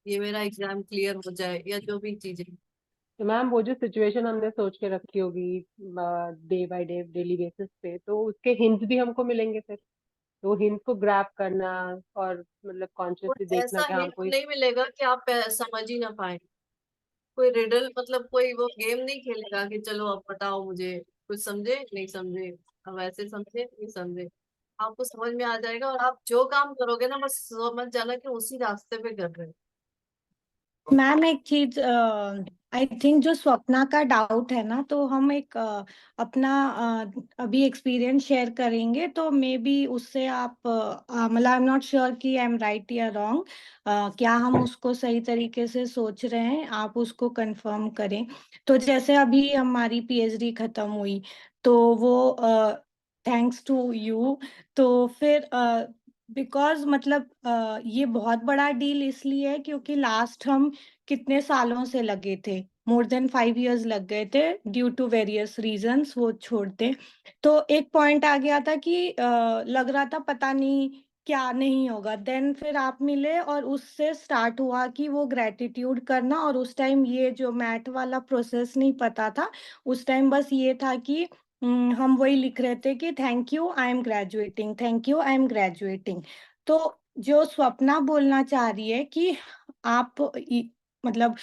ये मेरा एग्जाम क्लियर हो जाए, या जो भी चीजें। तो मैम वो जो सिचुएशन हमने सोच के रखी होगी day by day daily basis पे, तो उसके हिंट्स भी हमको मिलेंगे फिर। तो हिंट्स को ग्रैब करना और मतलब और कॉन्शियसली देखना ऐसा कि हाँ हिंट कोई। नहीं मिलेगा कि आप समझ ही ना पाए। कोई रिडल मतलब कोई वो गेम नहीं खेलेगा कि चलो अब बताओ मुझे, कुछ समझे नहीं समझे, अब ऐसे समझे नहीं समझे, आपको समझ में आ जाएगा, और आप जो काम करोगे ना बस समझ जाना कि उसी रास्ते पे कर रहे हो। मैम एक चीज आई थिंक जो स्वप्ना का डाउट है ना, तो हम एक अपना अभी एक्सपीरियंस शेयर करेंगे, तो मे बी उससे आप मतलब आई एम नॉट श्योर कि आई एम राइट या रॉन्ग, क्या हम उसको सही तरीके से सोच रहे हैं, आप उसको कंफर्म करें। तो जैसे अभी हमारी पीएचडी खत्म हुई, तो वो थैंक्स टू यू। तो फिर बिकॉज मतलब ये बहुत बड़ा डील इसलिए है क्योंकि लास्ट हम कितने सालों से लगे थे, मोर देन 5 years लग गए थे, ड्यू टू वेरियस रीजंस वो छोड़ते। तो एक पॉइंट आ गया था कि लग रहा था पता नहीं क्या नहीं होगा, देन फिर आप मिले और उससे स्टार्ट हुआ कि वो ग्रेटिट्यूड करना। और उस टाइम ये जो मैथ वाला प्रोसेस नहीं पता था, उस टाइम बस ये था कि हम वही लिख रहे थे कि thank you I am graduating, thank you I am graduating. तो जो स्वप्ना बोलना चाह रही है कि आप मतलब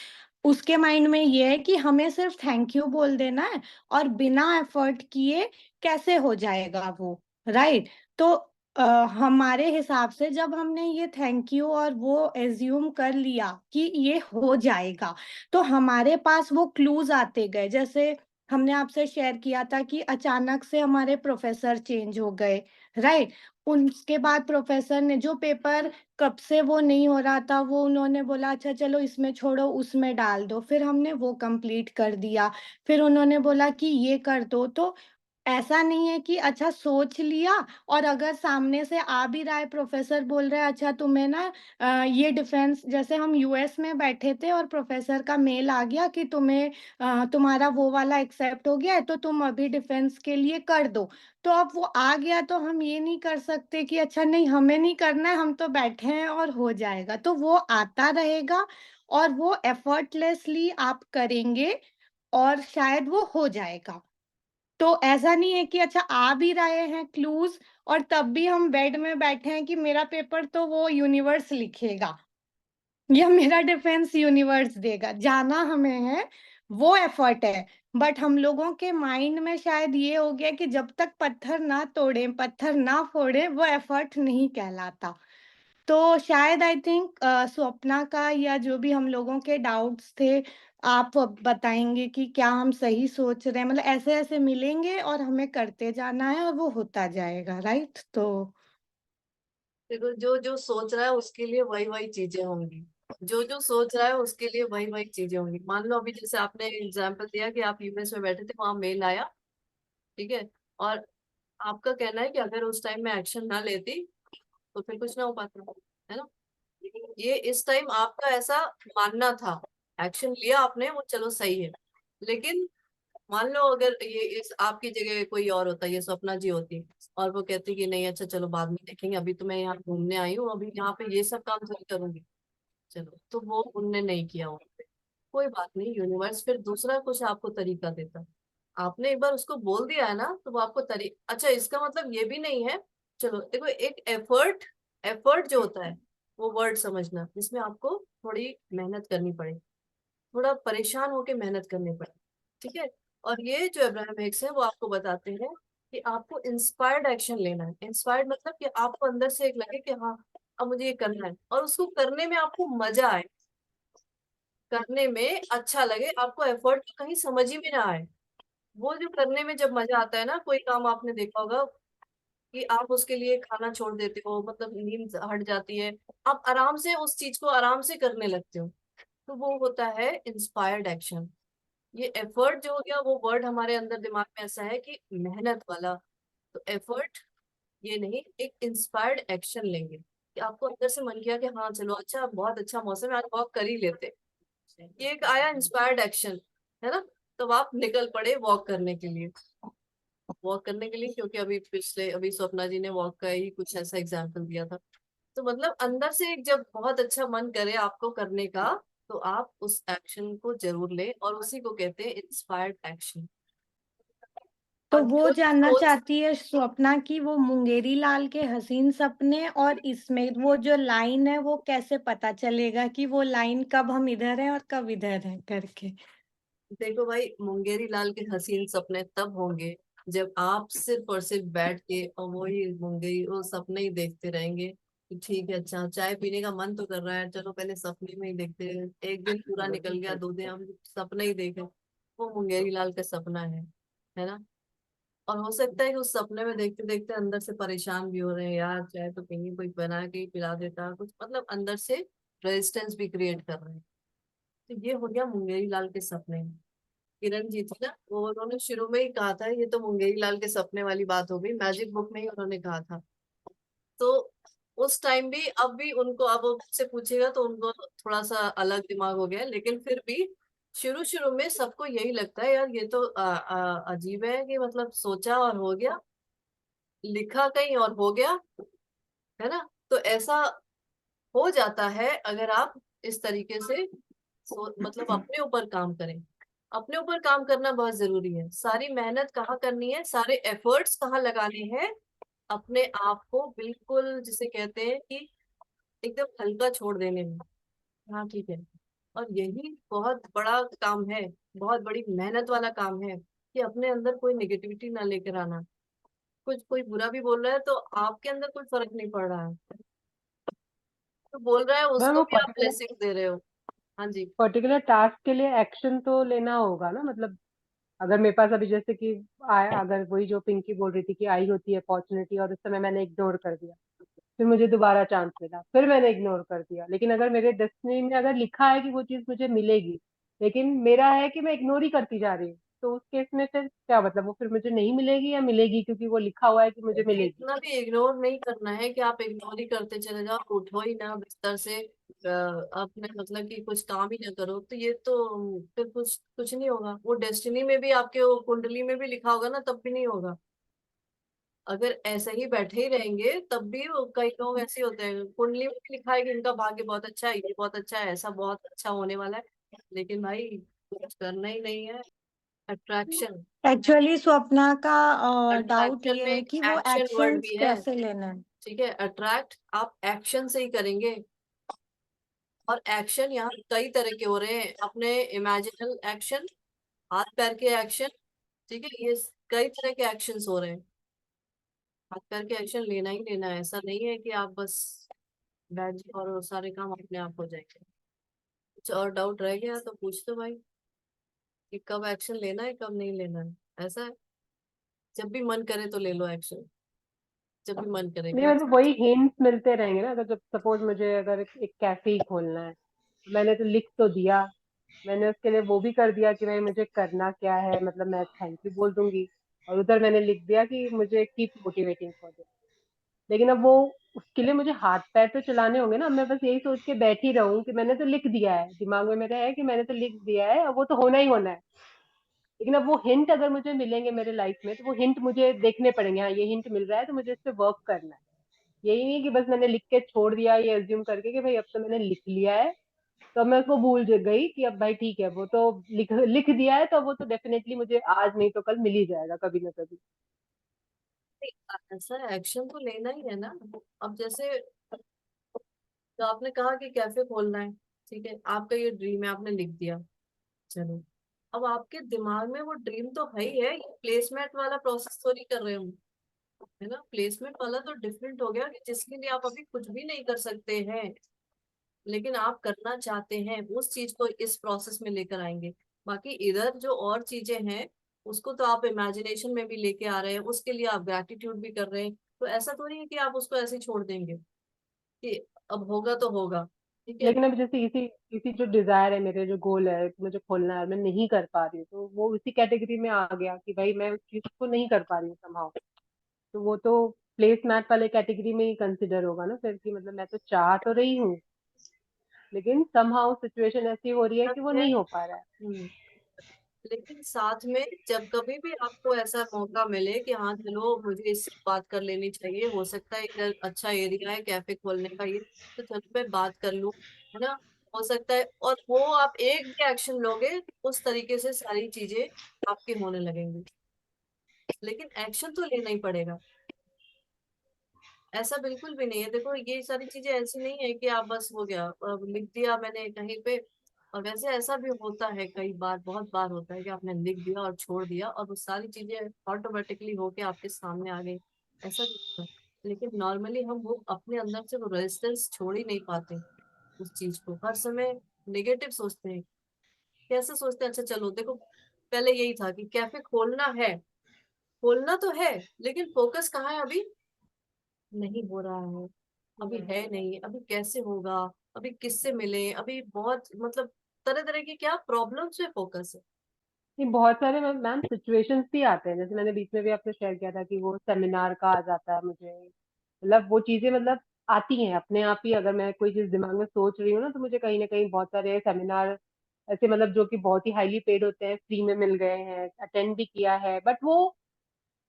उसके माइंड में ये है कि हमें सिर्फ थैंक यू बोल देना है और बिना एफर्ट किए कैसे हो जाएगा वो, राइट? तो हमारे हिसाब से जब हमने ये थैंक यू और वो एज्यूम कर लिया कि ये हो जाएगा, तो हमारे पास वो क्लूज आते गए। जैसे हमने आपसे शेयर किया था कि अचानक से हमारे प्रोफेसर चेंज हो गए, राइट? उसके बाद प्रोफेसर ने जो पेपर कब से वो नहीं हो रहा था, वो उन्होंने बोला अच्छा चलो इसमें छोड़ो उसमें डाल दो, फिर हमने वो कंप्लीट कर दिया। फिर उन्होंने बोला कि ये कर दो। तो ऐसा नहीं है कि अच्छा सोच लिया और अगर सामने से आ भी रहा है, प्रोफेसर बोल रहा है अच्छा तुम्हें ना ये डिफेंस, जैसे हम यूएस में बैठे थे और प्रोफेसर का मेल आ गया कि तुम्हें तुम्हारा वो वाला एक्सेप्ट हो गया है तो तुम अभी डिफेंस के लिए कर दो। तो अब वो आ गया तो हम ये नहीं कर सकते कि अच्छा नहीं हमें नहीं करना है, हम तो बैठे हैं और हो जाएगा। तो वो आता रहेगा और वो एफर्टलेसली आप करेंगे और शायद वो हो जाएगा। तो ऐसा नहीं है कि अच्छा आ भी रहे हैं क्लूज और तब भी हम बेड में बैठे हैं कि मेरा पेपर तो वो यूनिवर्स लिखेगा या मेरा डिफेंस यूनिवर्स देगा। जाना हमें है, वो एफर्ट है। बट हम लोगों के माइंड में शायद ये हो गया कि जब तक पत्थर ना तोड़े, पत्थर ना फोड़े, वो एफर्ट नहीं कहलाता। तो शायद आई थिंक स्वप्ना का या जो भी हम लोगों के डाउट्स थे, आप अब बताएंगे कि क्या हम सही सोच रहे हैं। मतलब ऐसे ऐसे मिलेंगे और हमें करते जाना है और वो होता जाएगा, राइट? तो देखो, जो जो सोच रहा है उसके लिए वही वही चीजें होंगी, जो जो सोच रहा है उसके लिए वही वही चीजें होंगी। मान लो अभी जैसे आपने एग्जाम्पल दिया कि आप यूएस में बैठे थे, वहां मेल आया, ठीक है, और आपका कहना है कि अगर उस टाइम में एक्शन ना लेती तो फिर कुछ ना हो पाता, है ना। ये इस टाइम आपका ऐसा मानना था, एक्शन लिया आपने, वो चलो सही है। लेकिन मान लो अगर ये इस आपकी जगह कोई और होता, ये स्वप्ना जी होती, और वो कहती कि नहीं अच्छा चलो बाद में देखेंगे, अभी तो मैं यहाँ घूमने आई हूँ, अभी यहाँ पे ये सब काम थोड़ी करूंगी, चलो, तो वो उनने नहीं किया वो। कोई बात नहीं, यूनिवर्स फिर दूसरा कुछ आपको तरीका देता। आपने एक बार उसको बोल दिया है ना, तो वो आपको अच्छा, इसका मतलब ये भी नहीं है। चलो देखो, एक एफर्ट, एफर्ट जो होता है वो वर्ड समझना, जिसमें आपको थोड़ी मेहनत करनी पड़े, थोड़ा परेशान होके मेहनत करनी पड़े, ठीक है। और ये जो अब्राहम हिक्स है वो आपको बताते हैं कि आपको इंस्पायर्ड एक्शन लेना है। इंस्पायर्ड मतलब कि आपको अंदर से एक लगे कि हाँ अब मुझे ये करना है, और उसको करने में आपको मजा आए, करने में अच्छा लगे, आपको एफर्ट तो कहीं समझ ही में ना आए। वो जो करने में जब मजा आता है ना, कोई काम आपने देखा होगा कि आप उसके लिए खाना छोड़ देते हो, मतलब नींद हट जाती है, आप आराम से उस चीज को आराम से करने लगते हो, तो वो होता है इंस्पायर्ड एक्शन। ये एफर्ट जो हो गया, वो वर्ड हमारे अंदर दिमाग में ऐसा है कि मेहनत वाला। तो एफर्ट ये नहीं, एक इंस्पायर्ड एक्शन लेंगे कि आपको अंदर से मन किया कि हाँ चलो अच्छा बहुत अच्छा मौसम है, आज वॉक कर ही लेते। ये एक आया इंस्पायर्ड एक्शन, है ना। तब आप निकल पड़े वॉक करने के लिए, वॉक करने के लिए, क्योंकि अभी स्वप्ना जी ने वॉक का ही कुछ ऐसा एग्जाम्पल दिया था। तो मतलब अंदर से एक जब बहुत अच्छा मन करे आपको करने का, तो आप उस एक्शन को जरूर ले, और उसी को कहते हैं इंस्पायर्ड एक्शन। तो और वो जो जानना सोच, चाहती है स्वप्ना की वो मुंगेरी लाल के हसीन सपने और इसमें वो जो लाइन है वो कैसे पता चलेगा कि वो लाइन कब हम इधर हैं और कब इधर हैं करके। देखो भाई, मुंगेरी लाल के हसीन सपने तब होंगे जब आप सिर्फ और सिर्फ बैठ के और वही मुंगेरी वो सपने ही देखते रहेंगे कि ठीक है अच्छा चाय पीने का मन तो कर रहा है, चलो पहले सपने में ही देखते हैं। एक दिन पूरा निकल गया, 2 दिन हम सपने ही देखे, वो मुंगेरी लाल का सपना है ना। और हो सकता है कि उस सपने में देखते देखते अंदर से परेशान भी हो रहे हैं, यार चाय तो कहीं कोई बना के ही पिला देता कुछ, मतलब अंदर से रेजिस्टेंस भी क्रिएट कर रहे हैं। तो ये हो गया मुंगेरी लाल के सपने। किरण जी थी ना, वो उन्होंने शुरू में ही कहा था, ये तो मुंगेरी लाल के सपने वाली बात हो गई, मैजिक बुक में ही उन्होंने कहा था। तो उस टाइम भी, अब भी उनको, अब मुझसे पूछेगा तो उनको थोड़ा सा अलग दिमाग हो गया है, लेकिन फिर भी शुरू शुरू में सबको यही लगता है यार ये तो अजीब है कि मतलब सोचा और हो गया, लिखा कहीं और हो गया, है ना। तो ऐसा हो जाता है अगर आप इस तरीके से मतलब अपने ऊपर काम करें। अपने ऊपर काम करना बहुत जरूरी है। सारी मेहनत कहाँ करनी है, सारे एफर्ट्स कहाँ लगाने हैं, अपने आप को बिल्कुल जिसे कहते हैं कि एकदम हल्का छोड़ देने में। हाँ ठीक है। और यही बहुत बड़ा काम है, बहुत बड़ी मेहनत वाला काम है कि अपने अंदर कोई निगेटिविटी ना लेकर आना। कुछ कोई बुरा भी बोल रहा है तो आपके अंदर कोई फर्क नहीं पड़ रहा है, तो बोल रहा है मैम उसको वो भी आप ब्लेसिंग दे रहे हो। हाँ जी। पर्टिकुलर टास्क के लिए एक्शन तो लेना होगा ना, मतलब अगर मेरे पास अभी जैसे कि अगर वही जो पिंकी बोल रही थी कि आई होती है अपॉर्चुनिटी और उस समय मैंने इग्नोर कर दिया, फिर मुझे दोबारा चांस मिला, फिर मैंने इग्नोर कर दिया, लेकिन अगर मेरे डेस्टिनी में अगर लिखा है कि वो चीज मुझे मिलेगी, लेकिन मेरा है कि मैं इग्नोर ही करती जा रही हूँ, तो उस केस में फिर क्या मतलब, वो फिर मुझे नहीं मिलेगी या मिलेगी क्योंकि वो लिखा हुआ है कि मुझे मिलेगी। इतना भी इग्नोर नहीं करना है कि आप इग्नोर ही करते चले जाओ, उठो ही ना बिस्तर से, अपने मतलब कि कुछ काम ही ना करो, तो ये तो फिर कुछ कुछ नहीं होगा। वो डेस्टिनी में भी आपके वो कुंडली में भी लिखा होगा ना, तब भी नहीं होगा। अगर ऐसे ही बैठे ही रहेंगे तब भी कई लोग ऐसे होते हैं, कुंडली में भी लिखा है कि इनका भाग्य बहुत अच्छा है, ये बहुत अच्छा है, ऐसा बहुत अच्छा होने वाला है, लेकिन भाई कुछ करना ही नहीं है। अट्रैक्शन, एक्चुअली स्वप्ना का डाउट अट्रैक्शन ये में है एक कि वो एक्शन वर्ड एक्शंस भी है। कैसे लेना है। ठीक है, अट्रैक्ट आप एक्शन से ही करेंगे, और एक्शन यहाँ कई तरह के हो रहे हैं, अपने इमेजिनल एक्शन, हाथ पैर के एक्शन। ठीक है, ये कई तरह के एक्शंस हो रहे हैं, हाथ पैर के एक्शन लेना ही लेना है, ऐसा नहीं है कि आप बस बैठ जाओ और वो सारे काम अपने आप हो जाएंगे। कुछ और डाउट रह गया तो पूछ दो भाई, कि कब एक्शन लेना है कब नहीं लेना है, ऐसा है। जब भी मन करे तो ले लो एक्शन, जब भी मन करे, नहीं क्योंकि मतलब वही हिंट्स मिलते रहेंगे ना, अगर जब सपोज मुझे अगर एक कैफे ही खोलना है, मैंने तो लिख तो दिया, मैंने उसके लिए वो भी कर दिया कि भाई मुझे करना क्या है, मतलब मैं थैंक यू बोल दूंगी, और उधर मैंने लिख दिया कि मुझे कीप मोटिवेटिंग फॉर दिस, लेकिन अब वो उसके लिए मुझे हाथ पैर तो चलाने होंगे ना, मैं बस यही सोच के बैठी रहूं कि मैंने तो लिख दिया है, दिमाग में मेरे है कि मैंने तो लिख दिया है, अब वो तो होना ही होना है, लेकिन अब वो हिंट अगर मुझे मिलेंगे मेरे लाइफ में, तो वो हिंट मुझे देखने पड़ेंगे, हाँ ये हिंट मिल रहा है तो मुझे इस पे वर्क करना है। यही नहीं कि बस मैंने लिख के छोड़ दिया ये अज्यूम करके कि भाई अब तो मैंने लिख लिया है, तो अब मैं उसको भूल गई कि अब भाई ठीक है, वो तो लिख लिख दिया है, तो वो तो डेफिनेटली मुझे आज नहीं तो कल मिल ही जाएगा कभी ना कभी। ऐसा एक्शन तो लेना ही है ना। अब जैसे तो आपने कहा कि कैफे खोलना है, ठीक है, आपका ये ड्रीम है, आपने लिख दिया, चलो, अब आपके दिमाग में वो ड्रीम तो है ही है, ये प्लेसमेंट वाला प्रोसेस थोड़ी कर रहे हो, है ना। प्लेसमेंट वाला तो डिफरेंट हो गया कि जिसके लिए आप अभी कुछ भी नहीं कर सकते हैं, लेकिन आप करना चाहते हैं, उस चीज को इस प्रोसेस में लेकर आएंगे। बाकी इधर जो और चीजें हैं, उसको तो आप इमेजिनेशन में भी लेके आ रहे हैं, उसके लिए आप ग्रैटिट्यूड भी कर रहे हैं, तो ऐसा तो नहीं है कि आप उसको ऐसे ही छोड़ देंगे कि अब होगा तो होगा। ठीक है, लेकिन अब जैसे इसी इसी जो डिजायर है, मेरे जो गोल है मुझे खोलना है, मैं नहीं कर पा रही हूँ, तो वो इसी कैटेगरी में आ गया कि भाई मैं उस चीज को नहीं कर पा रही हूँ somehow, तो वो तो प्लेस मैट वाले कैटेगरी में ही कंसिडर होगा ना फिर, कि मतलब मैं तो चाह तो रही हूँ, लेकिन समहाउ सिचुएशन ऐसी हो रही है सब कि वो है। नहीं हो पा रहा है। लेकिन साथ में जब कभी भी आपको ऐसा मौका मिले कि हाँ चलो मुझे इससे बात कर लेनी चाहिए, हो सकता है इधर अच्छा एरिया है कैफे खोलने का, ये तो चलो मैं बात कर लूँ, है ना, हो सकता है, और वो आप एक भी एक्शन लोगे उस तरीके से सारी चीजें आपकी होने लगेंगी, लेकिन एक्शन तो लेना ही पड़ेगा। ऐसा बिल्कुल भी नहीं है, देखो ये सारी चीजें ऐसी नहीं है कि आप बस हो गया, अब लिख दिया मैंने कहीं पे, और वैसे ऐसा भी होता है कई बार, बहुत बार होता है कि आपने लिख दिया और छोड़ दिया और वो सारी चीजें ऑटोमेटिकली होके आपके सामने आ गई, ऐसा भी होता है। लेकिन नॉर्मली हम वो अपने अंदर से वो रेजिस्टेंस छोड़ ही नहीं पाते, उस चीज को हर समय नेगेटिव सोचते हैं। कैसे सोचते हैं, अच्छा चलो देखो, पहले यही था कि कैफे खोलना है, खोलना तो है, लेकिन फोकस कहाँ है अभी, नहीं हो रहा है, अभी है नहीं, अभी कैसे होगा, अभी किससे मिले, अभी बहुत मतलब तरह तरह की क्या प्रॉब्लम्स में फोकस है। नहीं बहुत सारे मैम सिचुएशंस भी आते हैं, जैसे मैंने बीच में भी आपसे शेयर किया था कि वो सेमिनार का आ जाता है मुझे, मतलब वो चीजें मतलब आती हैं अपने आप ही, अगर मैं कोई चीज दिमाग में सोच रही हूँ ना, तो मुझे कहीं ना कहीं बहुत सारे सेमिनार ऐसे मतलब जो कि बहुत ही हाईली पेड होते हैं फ्री में मिल गए हैं, अटेंड भी किया है, बट वो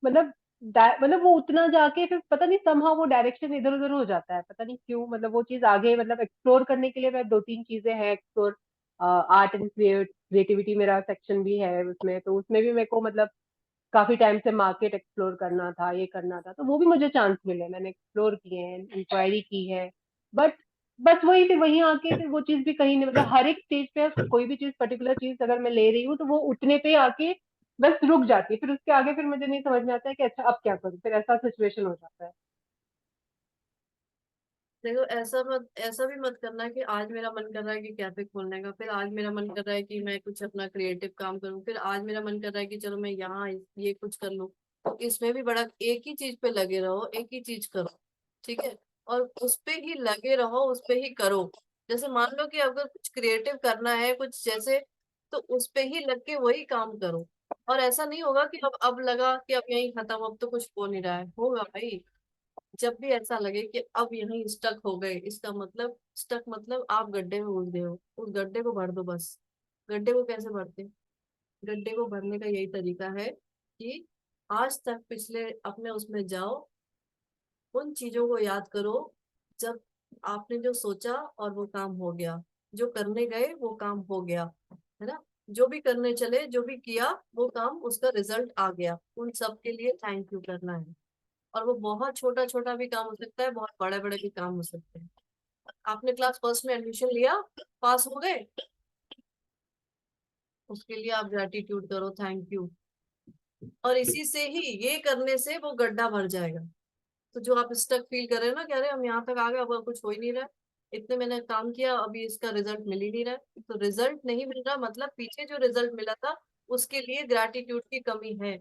मतलब मतलब वो उतना जाके फिर पता नहीं समहाउ वो डायरेक्शन इधर उधर हो जाता है, पता नहीं क्यों, मतलब वो चीज आगे मतलब एक्सप्लोर करने के लिए मैं दो तीन चीजें हैं एक्सप्लोर, आर्ट एंड क्रिएटिविटी मेरा सेक्शन भी है उसमें, तो उसमें भी मेरे को मतलब काफी टाइम से मार्केट एक्सप्लोर करना था, ये करना था, तो वो भी मुझे चांस मिले, मैंने एक्सप्लोर किए हैं, इंक्वायरी की है, बट बस वही फिर वहीं आके फिर वो चीज भी कहीं नहीं, मतलब हर एक स्टेज पे कोई भी चीज पर्टिकुलर चीज अगर मैं ले रही हूँ तो वो उतने पे आके बस रुक जाती है, फिर उसके आगे फिर मुझे नहीं समझ में आता है कि अच्छा अब क्या करूं, फिर ऐसा सिचुएशन हो जाता है। देखो ऐसा भी मत करना कि आज मेरा मन कर रहा है कि कैफे खोलने का, फिर आज मेरा मन कर रहा है कि मैं कुछ अपना क्रिएटिव काम करूं, फिर आज मेरा मन कर रहा है कि चलो मैं यहाँ ये कुछ कर लूं। तो इसमें भी बड़ा एक ही चीज पे लगे रहो, एक ही चीज करो, ठीक है। और उस पे ही लगे रहो, उस पे ही करो। जैसे मान लो कि अगर कुछ क्रिएटिव करना है कुछ जैसे, तो उस पे ही लग के वही काम करो। और ऐसा नहीं होगा कि अब लगा कि अब यही खत्म, अब तो कुछ हो नहीं रहा है, होगा भाई। जब भी ऐसा लगे कि अब यहीं स्टक हो गए, इसका मतलब स्टक मतलब आप गड्ढे में घुस गए हो, उस गड्ढे को भर दो बस। गड्ढे को कैसे भरते हैं? गड्ढे को भरने का यही तरीका है कि आज तक पिछले अपने उसमें जाओ, उन चीजों को याद करो जब आपने जो सोचा और वो काम हो गया, जो करने गए वो काम हो गया, है ना। जो भी करने चले, जो भी किया वो काम, उसका रिजल्ट आ गया, उन सब के लिए थैंक यू करना है। और वो बहुत छोटा छोटा भी काम हो सकता है, बहुत बड़े बड़े भी काम हो सकते हैं। आपने क्लास फर्स्ट में एडमिशन लिया, पास हो गए, उसके लिए आप ग्रेटिट्यूड करो, थैंक यू। और इसी से ही, ये करने से वो गड्ढा भर जाएगा। तो जो आप स्टक फील कर रहे हो ना, कह रहे हम यहाँ तक आ गए, अब कुछ हो ही नहीं रहा है, इतने मैंने काम किया अभी इसका रिजल्ट मिल ही नहीं रहा है, तो रिजल्ट नहीं मिल रहा मतलब पीछे जो रिजल्ट मिला था उसके लिए ग्रेटिट्यूड की कमी है।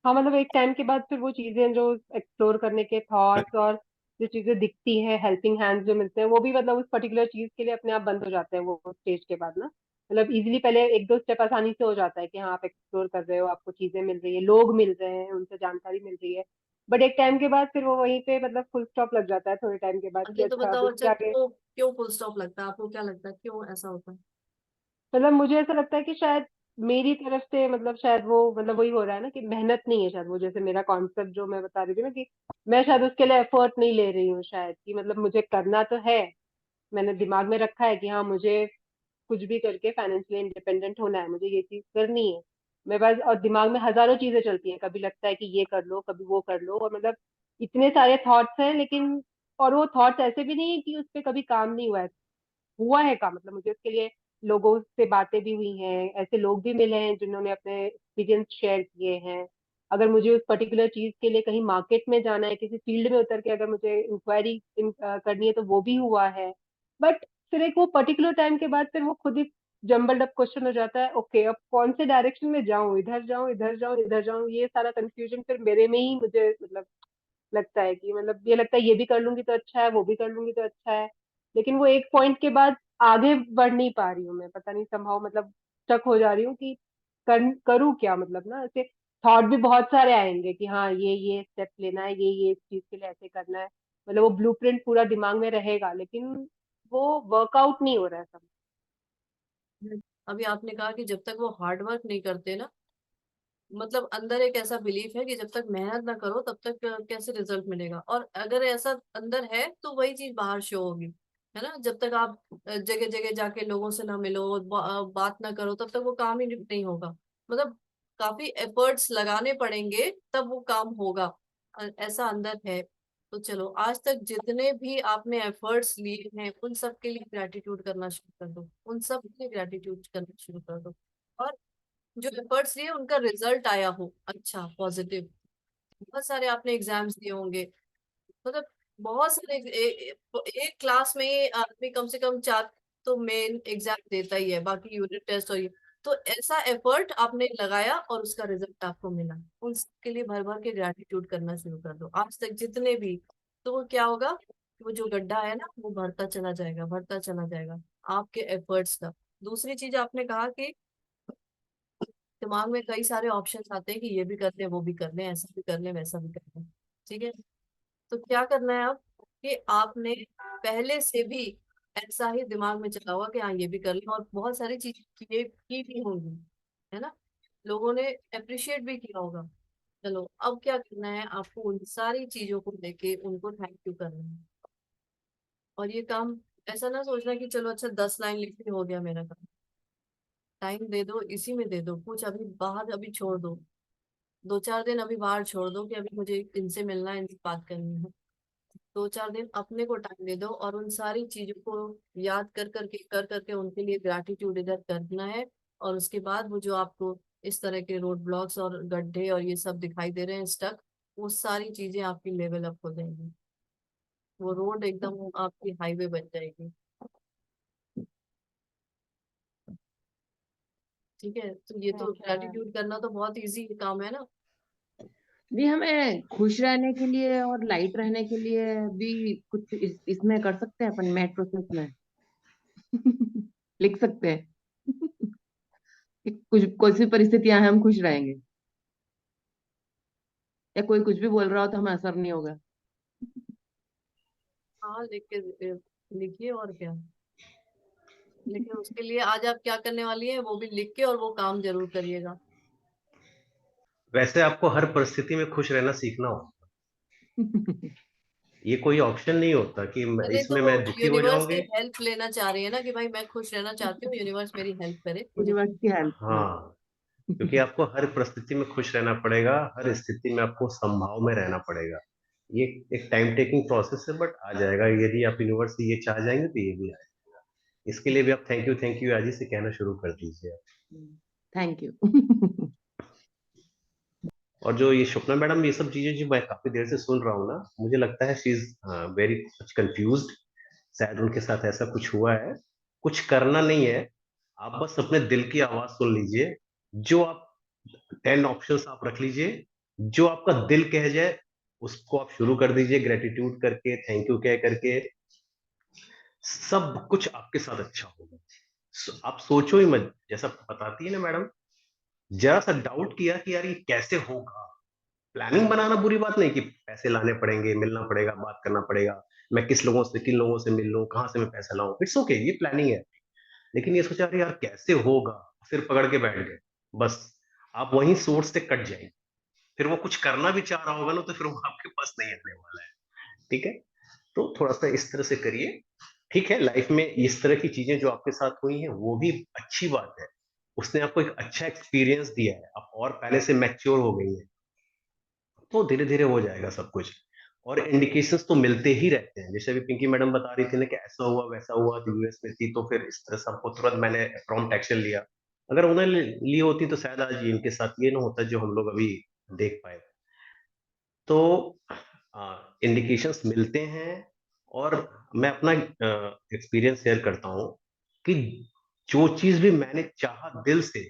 हाँ मतलब एक टाइम के बाद फिर वो चीजें जो एक्सप्लोर करने के थॉट्स और जो चीजें दिखती है, हेल्पिंग हैंड्स जो मिलते हैं, वो भी मतलब उस पर्टिकुलर चीज के लिए अपने आप बंद हो जाते हैं वो स्टेज के बाद ना। मतलब इजीली पहले एक दो स्टेप आसानी से हो जाता है कि हाँ आप एक्सप्लोर कर रहे हो, आपको चीजें मिल रही है, लोग मिल रहे हैं, उनसे जानकारी मिल रही है। बट एक टाइम के बाद फिर वो वहीं पे मतलब फुल स्टॉप लग जाता है थोड़े टाइम के बाद कि ये तो अच्छा अब बताओ, इसके अच्छा आगे। क्यों क्यों फुल स्टॉप लगता है आपको? क्या लगता है क्यों ऐसा होता है? मतलब मुझे ऐसा लगता है कि शायद मेरी तरफ से मतलब शायद वो मतलब वही हो रहा है ना कि मेहनत नहीं है शायद, वो जैसे मेरा कॉन्सेप्ट जो मैं बता रही थी ना कि मैं शायद उसके लिए एफर्ट नहीं ले रही हूँ शायद, कि मतलब मुझे करना तो है, मैंने दिमाग में रखा है कि हाँ मुझे कुछ भी करके फाइनेंशियली इंडिपेंडेंट होना है, मुझे ये चीज करनी है। मेरे पास और दिमाग में हजारों चीजें चलती हैं, कभी लगता है कि ये कर लो, कभी वो कर लो, और मतलब इतने सारे थॉट्स हैं लेकिन, और वो थॉट्स ऐसे भी नहीं है कि उस पर कभी काम नहीं हुआ है, हुआ है काम, मतलब मुझे उसके लिए लोगों से बातें भी हुई हैं, ऐसे लोग भी मिले हैं जिन्होंने अपने एक्सपीरियंस शेयर किए हैं। अगर मुझे उस पर्टिकुलर चीज के लिए कहीं मार्केट में जाना है, किसी फील्ड में उतर के अगर मुझे इंक्वायरी करनी है तो वो भी हुआ है। बट फिर एक वो पर्टिकुलर टाइम के बाद फिर वो खुद ही जम्बल्ड अप क्वेश्चन हो जाता है, ओके अब कौन से डायरेक्शन में जाऊं, इधर जाऊं, इधर जाऊं, इधर जाऊं, ये सारा कंफ्यूजन फिर मेरे में ही मुझे मतलब लगता है कि मतलब ये लगता है ये भी कर लूंगी तो अच्छा है, वो भी कर लूंगी तो अच्छा है, लेकिन वो एक पॉइंट के बाद आगे बढ़ नहीं पा रही हूँ मैं, पता नहीं समहाउ मतलब स्टक हो जा रही हूँ कि करूँ क्या, मतलब ना ऐसे थॉट भी बहुत सारे आएंगे कि हाँ ये स्टेप लेना है, ये इस चीज के लिए ऐसे करना है, मतलब वो ब्लूप्रिंट पूरा दिमाग में रहेगा लेकिन वो वर्कआउट नहीं हो रहा है सब। अभी आपने कहा कि जब तक वो हार्ड वर्क नहीं करते ना, मतलब अंदर एक ऐसा बिलीफ है कि जब तक मेहनत ना करो तब तक कैसे रिजल्ट मिलेगा। और अगर ऐसा अंदर है तो वही चीज बाहर शो होगी, है ना। जब तक आप जगह जगह जाके लोगों से ना मिलो, बात ना करो, तब तक वो काम ही नहीं होगा। मतलब काफी एफर्ट्स लगाने पड़ेंगे तब वो काम होगा, ऐसा अंदर है। तो चलो, आज तक जितने भी आपने एफर्ट्स लिए हैं उन सब के लिए ग्रेटिट्यूड करना शुरू कर दो, उन सब के लिए ग्रेटिट्यूड करना शुरू कर दो। और जो एफर्ट्स लिए उनका रिजल्ट आया हो अच्छा, पॉजिटिव। बहुत सारे आपने एग्जाम्स दिए होंगे, मतलब बहुत सारे एक क्लास में ही आदमी कम से कम 4 तो मेन एग्जाम देता ही है, बाकी यूनिट टेस्ट और ये। तो ऐसा एफर्ट आपने लगाया और उसका रिजल्ट आपको मिला, उन सबके लिए भर भर के ग्रेटिट्यूड करना शुरू कर दो आज तक जितने भी। तो वो क्या होगा कि वो जो गड्ढा है ना वो भरता चला जाएगा, भरता चला जाएगा आपके एफर्ट्स का। दूसरी चीज आपने कहा कि दिमाग में कई सारे ऑप्शंस आते हैं कि ये भी कर ले, वो भी कर ले, ऐसा भी कर ले, वैसा भी कर ले, ठीक है। तो क्या करना है अब कि आपने पहले से भी ऐसा ही दिमाग में चला हुआ कि हाँ ये भी कर ले, और बहुत सारी चीज की भी होंगी, है ना। लोगों ने अप्रिशिएट भी किया होगा। चलो अब क्या करना है आपको, उन सारी चीजों को लेके उनको थैंक यू करना है। और ये काम ऐसा ना सोचना कि चलो अच्छा 10 लाइन लिख ली हो गया मेरा काम। टाइम दे दो, इसी में दे दो कुछ, अभी बाहर अभी छोड़ दो, 2-4 दिन अभी बाहर छोड़ दो कि अभी मुझे इनसे मिलना है, इनसे बात करनी है। 2-4 दिन अपने को टाइम दे दो और उन सारी चीजों को याद कर करके उनके लिए ग्रैटिट्यूड इधर करना है। और उसके बाद वो जो आपको इस तरह के रोड ब्लॉक्स और गड्ढे और ये सब दिखाई दे रहे हैं स्टक, वो सारी चीजें आपकी लेवल अप हो जाएंगी, वो रोड एकदम आपकी हाईवे बन जाएगी। ठीक है, तो ये तो अच्छा। ग्रेटिट्यूड करना तो बहुत इजी काम है ना। भी हमें खुश रहने के लिए और लाइट रहने के लिए भी कुछ इसमें कर सकते हैं अपन, मैथ प्रोसेस में लिख सकते हैं कि कुछ कोई सी परिस्थितियां हैं हम खुश रहेंगे, या कोई कुछ भी बोल रहा हो तो हमें असर नहीं होगा। हाँ, लिखिए और क्या। लेकिन उसके लिए आज आप क्या करने वाली है वो भी लिख के और वो काम जरूर करिएगा। वैसे आपको हर परिस्थिति में खुश रहना सीखना हो, ये कोई ऑप्शन नहीं होता कि अरे तो इसमें मैं दुखी हो यूनिवर्स की जाऊंगी। हेल्प लेना चाह रही है ना कि भाई मैं खुश रहना चाहती हूँ, यूनिवर्स मेरी हेल्प करे, मुझे यूनिवर्स की हेल्प। हाँ, क्योंकि आपको हर परिस्थिति में खुश रहना पड़ेगा, हर स्थिति में आपको संभाव में रहना पड़ेगा। ये एक टाइम टेकिंग प्रोसेस है, बट आ जाएगा। यदि आप यूनिवर्स से ये चाह जाएंगे तो ये भी आएगा। इसके लिए भी आप थैंक यू आज ही से कहना शुरू कर दीजिए। Thank you. और जो ये स्वप्ना मैडम ये सब चीजें जो मैं काफी देर से सुन रहा हूँ ना, मुझे लगता है she is very much confused. शायद उनके साथ ऐसा कुछ हुआ है। कुछ करना नहीं है, आप बस अपने दिल की आवाज सुन लीजिए। जो आप 10 ऑप्शंस आप रख लीजिए, जो आपका दिल कह जाए उसको आप शुरू कर दीजिए, ग्रेटिट्यूड करके, थैंक यू कह करके। सब कुछ आपके साथ अच्छा होगा। आप सोचो ही मत, जैसा बताती है ना मैडम, जरा सा डाउट किया कि यार ये कैसे होगा। प्लानिंग बनाना बुरी बात नहीं कि पैसे लाने पड़ेंगे, मिलना पड़ेगा, बात करना पड़ेगा, मैं किन लोगों से मिल लूं, कहां से मैं पैसा लाऊं, इट्स ओके, ये प्लानिंग है। लेकिन ये सोचा अरे यार कैसे होगा, सिर पकड़ के बैठ गए, बस आप वहीं सोर्स से कट जाएंगे। फिर वो कुछ करना भी चाह रहा होगा ना, तो फिर वो आपके पास नहीं आने वाला है। ठीक है, तो थोड़ा सा इस तरह से करिए। ठीक है, लाइफ में इस तरह की चीजें जो आपके साथ हुई हैं वो भी अच्छी बात है। उसने आपको एक अच्छा एक्सपीरियंस दिया है, आप और पहले से मैच्योर हो गई हैं, तो धीरे धीरे हो जाएगा सब कुछ। और इंडिकेशंस तो मिलते ही रहते हैं, जैसे अभी पिंकी मैडम बता रही थी ना कि ऐसा हुआ वैसा हुआ, यूएस में थी तो फिर इस तरह से आपको तुरंत मैंने प्रॉम्प्ट एक्शन लिया। अगर उन्हें ली होती तो शायद आज इनके साथ ये ना होता जो हम लोग अभी देख पाए। तो इंडिकेशंस मिलते हैं। और मैं अपना एक्सपीरियंस शेयर करता हूँ कि जो चीज भी मैंने चाहा दिल से,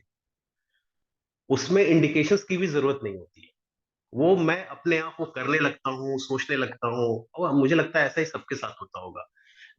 उसमें इंडिकेशंस की भी जरूरत नहीं होती है। वो मैं अपने आप वो करने लगता हूँ, सोचने लगता हूँ, और मुझे लगता है ऐसा ही सबके साथ होता होगा।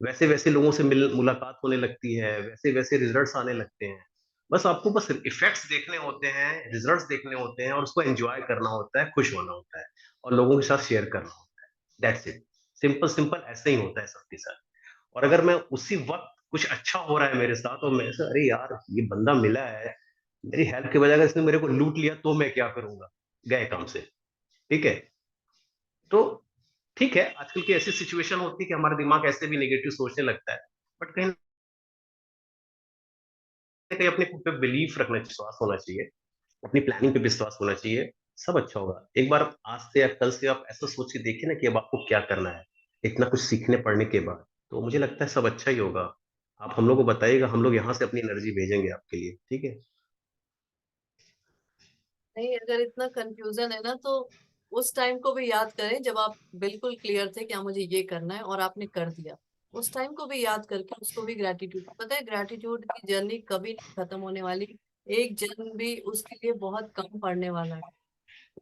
वैसे वैसे लोगों से मुलाकात होने लगती है, वैसे वैसे रिजल्ट्स आने लगते हैं। बस आपको बस इफेक्ट्स देखने होते हैं, रिजल्ट्स देखने होते हैं, और उसको एंजॉय करना होता है, खुश होना होता है, और लोगों के साथ शेयर करना होता है। That's it. सिंपल सिंपल ऐसे ही होता है सबके साथ। और अगर मैं उसी वक्त कुछ अच्छा हो रहा है मेरे साथ, और मैं अरे यार ये बंदा मिला है, मेरी हेल्प की वजह अगर इसने मेरे को लूट लिया तो मैं क्या करूंगा, गए काम से। ठीक है, तो ठीक है, आजकल की ऐसी सिचुएशन होती है कि हमारा दिमाग ऐसे भी नेगेटिव सोचने लगता है, बट कहीं ना कहीं अपने खुद पे बिलीफ रखना, विश्वास होना चाहिए, अपनी प्लानिंग पे विश्वास होना चाहिए। सब अच्छा होगा। एक बार आज से या कल से आप ऐसा सोच के देखिए ना कि अब आपको क्या करना है, इतना कुछ सीखने पढ़ने के बाद, तो मुझे लगता है सब अच्छा ही होगा। आप हम लोग को बताइएगा, हम लोग यहाँ से अपनी एनर्जी भेजेंगे आपके लिए। ठीक है। नहीं, अगर इतना कंफ्यूजन है ना तो उस टाइम को भी याद करें जब आप बिल्कुल क्लियर थे क्या मुझे ये करना है और आपने कर दिया। उस टाइम को भी याद करके उसको भी ग्रेटिट्यूड, पता है ग्रेटिट्यूड की जर्नी कभी नहीं खत्म होने वाली। एक जन्म भी उसके लिए बहुत कम पड़ने वाला है।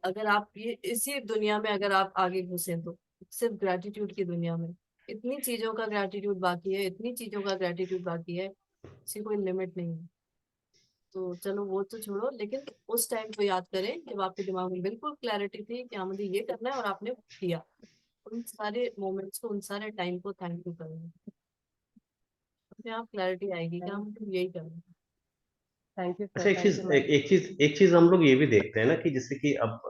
अगर आप ये इसी दुनिया में अगर आप आगे घुसे तो सिर्फ ग्रेटिट्यूड की दुनिया में इतनी चीजों का ग्रेटिट्यूड बाकी है, इतनी चीजों का ग्रेटिट्यूड बाकी है, इसकी कोई लिमिट नहीं है। तो चलो वो तो छोड़ो, लेकिन उस टाइम को याद करें जब आपके दिमाग में बिल्कुल क्लैरिटी थी कि हाँ मुझे ये करना है और आपने किया। उन सारे मोमेंट्स को, उन सारे टाइम को थैंक यू करें, अपने आप क्लैरिटी आएगी कि हाँ मुझे यही करना है। थैंक यू अच्छा, सर, थैंक यू मैम। एक चीज हम लोग ये भी देखते हैं ना कि जैसे कि अब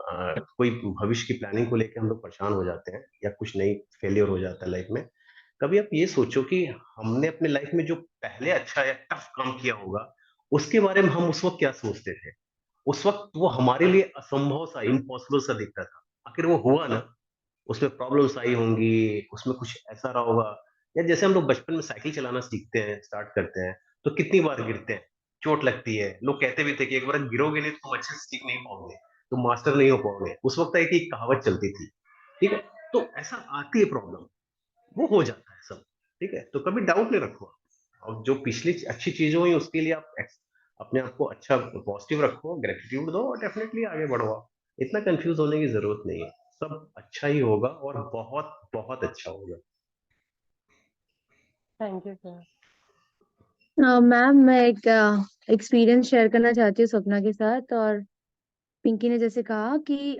कोई भविष्य की प्लानिंग को लेकर हम लोग परेशान हो जाते हैं, या कुछ नहीं फेलियर हो जाता है लाइफ में। कभी आप ये सोचो कि हमने अपने लाइफ में जो पहले अच्छा या टफ काम किया होगा, उसके बारे में हम उस वक्त क्या सोचते थे। उस वक्त वो हमारे लिए असंभव सा, इम्पॉसिबल सा दिखता था। आखिर वो हुआ ना, उसमें प्रॉब्लम्स आई होंगी, उसमें कुछ ऐसा रहा होगा। या जैसे हम लोग बचपन में साइकिल चलाना सीखते हैं, स्टार्ट करते हैं, तो कितनी बार गिरते हैं, चोट लगती है। लोग कहते भी थे कि एक बार गिरोगे नहीं तो तुम अच्छे से सीख नहीं पाओगे, तुम मास्टर नहीं हो पाओगे। उस वक्त एक ही कहावत चलती थी, ठीक है। तो ऐसा आती है प्रॉब्लम, वो हो जाता है सब, ठीक है। तो कभी डाउट नहीं रखो, और जो पिछली अच्छी चीजें हुई उसके लिए आप अपने आप को अच्छा पॉजिटिव रखो, ग्रेटिट्यूड दो और डेफिनेटली आगे बढ़ो। आप इतना कंफ्यूज होने की जरूरत नहीं है, सब अच्छा ही होगा और बहुत बहुत अच्छा होगा। Thank you sir. मैम मैं एक एक्सपीरियंस शेयर करना चाहती हूँ स्वप्ना के साथ। और पिंकी ने जैसे कहा कि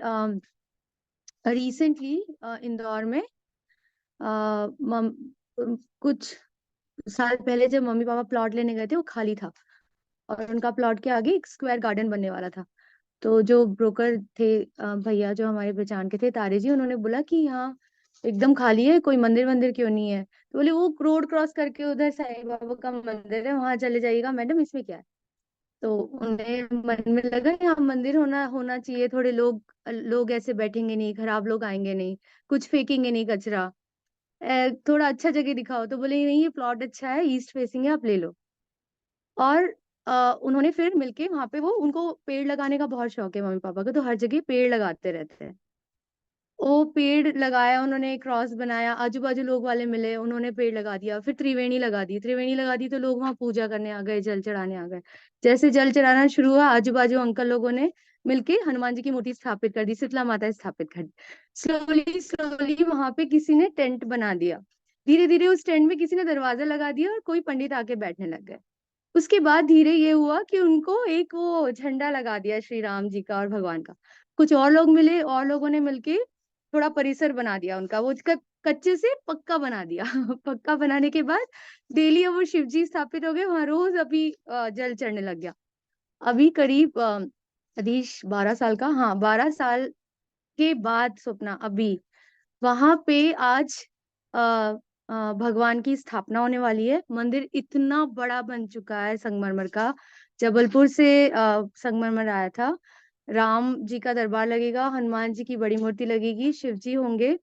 रिसेंटली इंदौर में कुछ साल पहले जब मम्मी पापा प्लॉट लेने गए थे वो खाली था, और उनका प्लॉट के आगे एक स्क्वायर गार्डन बनने वाला था। तो जो ब्रोकर थे भैया जो हमारे पहचान के थे, तारे जी, उन्होंने बोला कि यहाँ एकदम खाली है, कोई मंदिर मंदिर क्यों नहीं है। तो बोले वो रोड क्रॉस करके उधर साईं बाबा का मंदिर है, वहां चले जाइएगा मैडम, इसमें क्या है। तो उन्हें मन में लगा यहाँ मंदिर होना होना चाहिए, थोड़े लोग लोग ऐसे बैठेंगे नहीं, खराब लोग आएंगे नहीं, कुछ फेंकेंगे नहीं कचरा, थोड़ा अच्छा जगह दिखाओ। तो बोले नहीं ये प्लॉट अच्छा है, ईस्ट फेसिंग है, आप ले लो। और उन्होंने फिर मिलके वहां पे, वो उनको पेड़ लगाने का बहुत शौक है मम्मी पापा को, तो हर जगह पेड़ लगाते रहते हैं। वो पेड़ लगाया उन्होंने, क्रॉस बनाया, आजू बाजू लोग वाले मिले, उन्होंने पेड़ लगा दिया। फिर त्रिवेणी लगा दी, त्रिवेणी लगा दी तो लोग वहां पूजा करने आ गए, जल चढ़ाने आ गए। जैसे जल चढ़ाना शुरू हुआ, आजू बाजू अंकल लोगों ने मिलके हनुमान जी की मूर्ति स्थापित कर दी, शीतला माता स्थापित कर दी। स्लोली स्लोली वहां पे किसी ने टेंट बना दिया, धीरे धीरे उस टेंट में किसी ने दरवाजा लगा दिया और कोई पंडित आके बैठने लग गए। उसके बाद धीरे ये हुआ कि उनको एक वो झंडा लगा दिया श्री राम जी का और भगवान का। कुछ और लोग मिले, और लोगों ने मिलके थोड़ा परिसर बना दिया उनका, वो कच्चे से पक्का बना दिया। पक्का बनाने के बाद डेली अब वो शिव जी स्थापित हो गए वहां, रोज अभी जल चढ़ने लग गया। अभी करीब अधीश 12 साल का, हाँ 12 साल के बाद स्वप्ना अभी वहां पे आज आ, भगवान की स्थापना होने वाली है। मंदिर इतना बड़ा बन चुका है संगमरमर का, जबलपुर से संगमरमर आया था। राम जी का दरबार लगेगा, हनुमान जी की बड़ी मूर्ति लगेगी, शिव जी होंगे।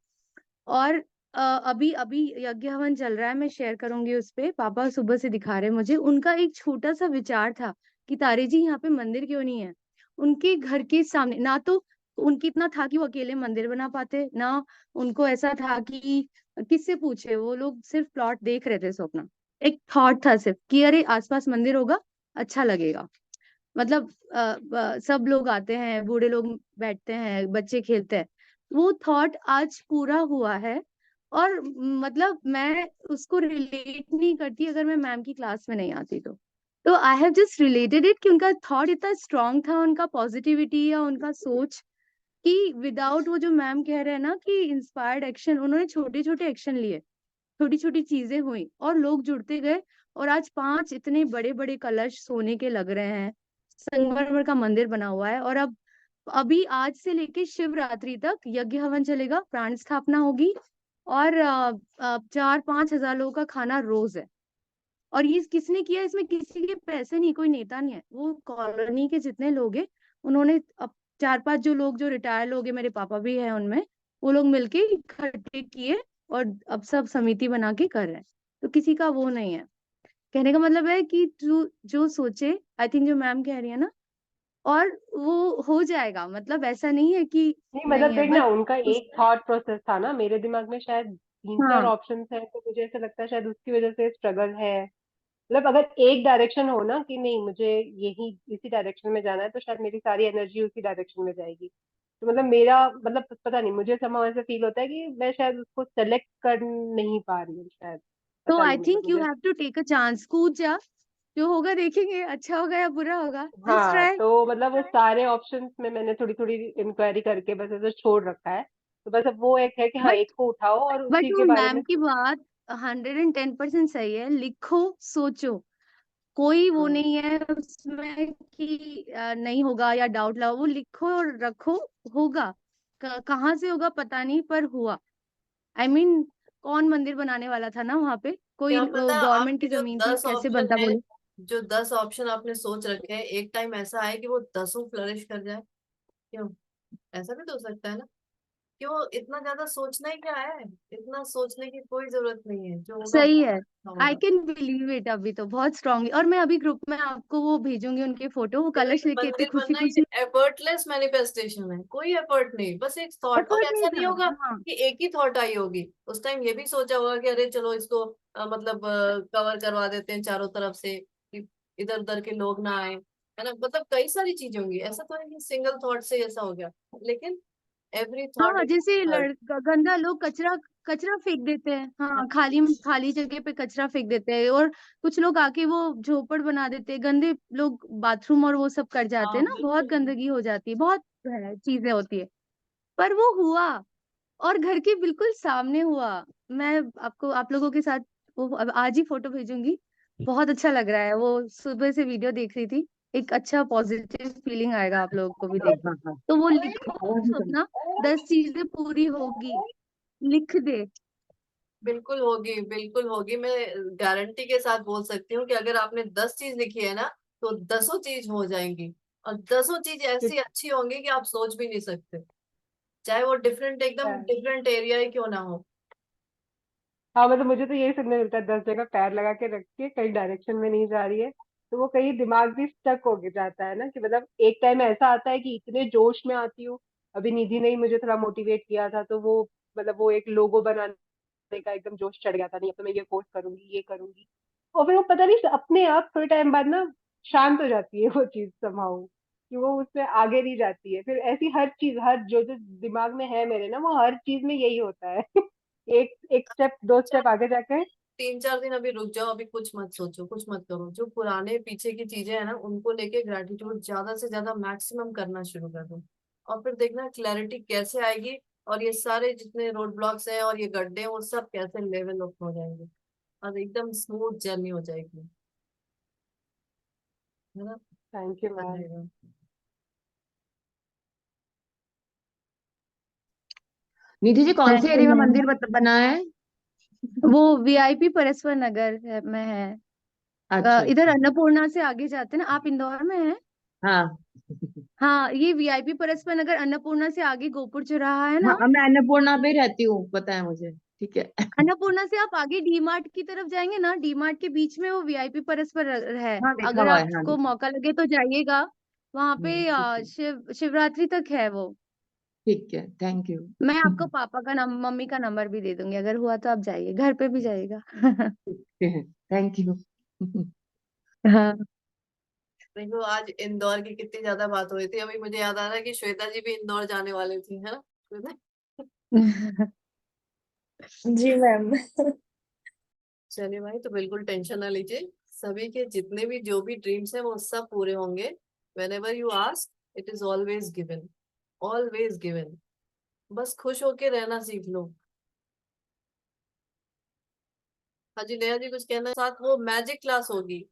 और अभी अभी यज्ञ हवन चल रहा है, मैं शेयर करूंगी उस पे, पापा सुबह से दिखा रहे मुझे। उनका एक छोटा सा विचार था कि तारे जी यहाँ पे मंदिर क्यों नहीं है। उनके घर के सामने ना तो उनकी इतना था कि वो अकेले मंदिर बना पाते, ना उनको ऐसा था कि किससे पूछे, वो लोग सिर्फ प्लॉट देख रहे थे स्वप्ना। एक थॉट था सिर्फ कि अरे आसपास मंदिर होगा, अच्छा लगेगा। मतलब सब लोग आते हैं, बूढ़े लोग बैठते हैं, बच्चे खेलते हैं। वो थॉट आज पूरा हुआ है। और मतलब मैं उसको रिलेट नहीं करती अगर मैं मैम की क्लास में नहीं आती तो I have just related it कि उनका थॉट इतना स्ट्रांग था, उनका पॉजिटिविटी या उनका सोच, कि विदाउट वो जो मैम कह रहे हैं ना कि इंस्पायर्ड एक्शन, उन्होंने छोटे छोटे एक्शन लिए, छोटी छोटी चीजें हुई और लोग जुड़ते गए। और आज 5 इतने बड़े बड़े कलश सोने के लग रहे हैं, संगमरमर का मंदिर बना हुआ है। और अब अभी आज से लेके शिवरात्रि तक यज्ञ हवन चलेगा, प्राण स्थापना होगी, और 4-5 हजार लोगों का खाना रोज है। और ये किसने किया, इसमें किसी के पैसे नहीं, कोई नेता नहीं है, वो कॉलोनी के जितने लोग हैं उन्होंने, अब 4-5 जो लोग जो रिटायर लोग हैं, मेरे पापा भी हैं उनमें, वो लोग मिलके इकट्ठे किए और अब सब समिति बना के कर रहे हैं। तो किसी का वो नहीं है। कहने का मतलब है कि जो जो सोचे, आई थिंक जो मैम कह रही है ना, और वो हो जाएगा। मतलब ऐसा नहीं है कि नहीं मतलब नहीं है, देख ना, बट उनका एक थॉट प्रोसेस था ना, मेरे दिमाग में शायद 3-4 हाँ ऑप्शंस है, तो मुझे ऐसा लगता है शायद उसकी वजह से स्ट्रगल है। मतलब अगर एक डायरेक्शन हो ना कि नहीं मुझे यही इसी डायरेक्शन में जाना है, तो शायद मेरी सारी एनर्जी उसी डायरेक्शन में जाएगी। तो मतलब मेरा मतलब पता नहीं, मुझे समझ ऐसा फील होता है कि मैं शायद उसको सेलेक्ट कर नहीं पा रही हूँ शायद। तो पता आई नहीं, मतलब थिंक यू मुझे। Have to take a chance, कूद जा, जो होगा देखेंगे, अच्छा होगा या बुरा होगा, जस्ट हाँ ट्राई। तो मतलब वो सारे ऑप्शंस में मैंने थोड़ी थोड़ी इंक्वायरी करके बस ऐसे छोड़ रखा है। तो बस अब वो एक है कि हाँ बट एक को उठाओ और बट उसी वो के बारे में मैम की बात 110% सही है, लिखो, सोचो, कोई वो हम्म। नहीं है उसमें कि नहीं होगा या डाउट लाओ, वो लिखो और रखो, होगा। कहाँ से होगा पता नहीं, पर हुआ। आई मीन कौन मंदिर बनाने वाला था ना वहां पे, कोई यहाँ पता गवर्नमेंट आपके की जो जमीन थी, 10 कैसे ऑप्शन बनता है, बोलो। जो 10 ऑप्शन आपने सोच रखे हैं, एक टाइम ऐसा आए कि वो 10 फ्लरिश कर जाए। क्यों? ऐसा भी तो हो सकता है ना। क्यों इतना ज्यादा सोचना ही क्या है, इतना सोचने की कोई जरूरत नहीं है, जो होगा सही है। अच्छा आई होगा। कैन बिलीव इट अभी तो बहुत स्ट्रांगली। और मैं अभी ग्रुप में आपको वो भेजूंगी उनकी फोटो, वो कलश लेके इतने मंदिर खुशी बनना खुशी। ये एफर्टलेस मैनिफेस्टेशन है, कोई एफर्ट नहीं, बस एक थॉट। और एफर्ट नहीं ऐसा नहीं था। होगा हाँ कि एक ही थॉट आई होगी, उस टाइम ये भी सोचा होगा कि अरे चलो इसको मतलब कवर करवा देते हैं चारों तरफ से कि इधर उधर के लोग ना आए, है ना। मतलब कई सारी चीजें होंगी, ऐसा तो है कि सिंगल थॉट से ऐसा हो गया, लेकिन एवरी थॉट हाँ, इज जैसे गंदा लोग कचरा कचरा फेंक देते हैं। हाँ, खाली खाली जगह पे कचरा फेंक देते हैं। और कुछ लोग आके वो झोपड़ बना देते हैं, गंदे लोग बाथरूम और वो सब कर जाते हाँ हैं ना, बहुत बिल्कुल। गंदगी हो जाती है, बहुत चीजें होती है। पर वो हुआ, और घर के बिल्कुल सामने हुआ। मैं आपको आप लोगों के साथ वो अब आज ही फोटो भेजूंगी। बहुत अच्छा लग रहा है, वो सुबह से वीडियो देख रही थी। एक अच्छा पॉजिटिव फीलिंग आएगा आप लोगों को भी हाँ देख के। हाँ हाँ। तो वो लिखो आवाज नहीं सपना, 10 चीजें पूरी होगी, लिख दे। बिल्कुल होगी, बिल्कुल होगी। मैं गारंटी के साथ बोल सकती हूँ कि अगर आपने 10 चीज लिखी है ना, तो 10 चीज हो जाएंगी। और 10 चीज ऐसी अच्छी होंगी कि आप सोच भी नहीं सकते, चाहे वो डिफरेंट, एकदम करना। डिफरेंट एरिया ही क्यों ना हो। हाँ मतलब मुझे तो यही सुनने मिलता है, 10 जगह पैर लगा के रख के कहीं डायरेक्शन में नहीं जा रही है, तो वो कहीं दिमाग भी स्टक हो के जाता है ना, कि मतलब एक टाइम ऐसा आता है कि इतने जोश में आती हूँ। अभी निधि ने ही मुझे थोड़ा मोटिवेट किया था, तो वो मतलब वो एक लोगो बनाने का एकदम जोश चढ़ गया था, नहीं अब तो मैं ये कोर्स करूंगी, ये करूंगी। और फिर वो पता नहीं अपने आप थोड़े टाइम बाद ना शांत हो जाती है वो चीज समाऊ, कि वो उससे आगे नहीं जाती है। फिर ऐसी हर चीज, हर जो जो दिमाग में है मेरे ना, वो हर चीज में यही होता है। एक एक स्टेप, दो अच्छा, स्टेप आगे जाके। 3-4 दिन अभी रुक जाओ, अभी कुछ मत सोचो, कुछ मत करो। जो पुराने पीछे की चीजें हैं ना, उनको लेके ग्रेटिट्यूड ज्यादा से ज्यादा मैक्सिमम करना शुरू कर दो, और फिर देखना क्लैरिटी कैसे आएगी, और ये सारे जितने रोड ब्लॉक्स हैं और ये गड्ढे हैं वो सब कैसे लेवल अप हो जाएंगे, और एकदम स्मूथ जर्नी हो जाएगी, है ना। थैंक यू कर मैम। लेगा। निधि जी, कौन से थैंक यू एरिया में मैम। मंदिर बना है? वो वीआईपी परस्पर नगर में है। अच्छा इधर अच्छा। अन्नपूर्णा से आगे जाते हैं ना, आप इंदौर में हैं? हाँ हाँ, ये वीआईपी परस्पर नगर अन्नपूर्णा से आगे गोपुर चौराहा है ना। हाँ, मैं अन्नपूर्णा पे रहती हूँ, पता है मुझे। ठीक है। अन्नपूर्णा से आप आगे डी मार्ट की तरफ जाएंगे ना, डी मार्ट के बीच में वो वीआईपी परस्पर है। हाँ देखा अगर हुआ है, हाँ आपको देखा। मौका लगे तो जाइएगा। वहां पे ठीक है। शिवरात्रि तक है वो। ठीक है, थैंक यू। मैं आपको पापा का नाम, मम्मी का नंबर भी दे दूंगी, अगर हुआ तो आप जाइए, घर पे भी जाइएगा। Thank you. हाँ। देखो आज इंदौर की कितनी ज्यादा बात हो रही थी, अभी मुझे याद आ रहा है कि श्वेता जी भी इंदौर जाने वाली थी, है ना श्वेता? जी मैम। चलिए भाई, तो बिल्कुल टेंशन ना लीजिए, सभी के जितने भी जो भी ड्रीम्स हैं वो सब पूरे होंगे। whenever you ask, it is always given, always given। बस खुश होके रहना सीख लो। हाँ जी, नया जी कुछ कहना है? साथ वो मैजिक क्लास होगी,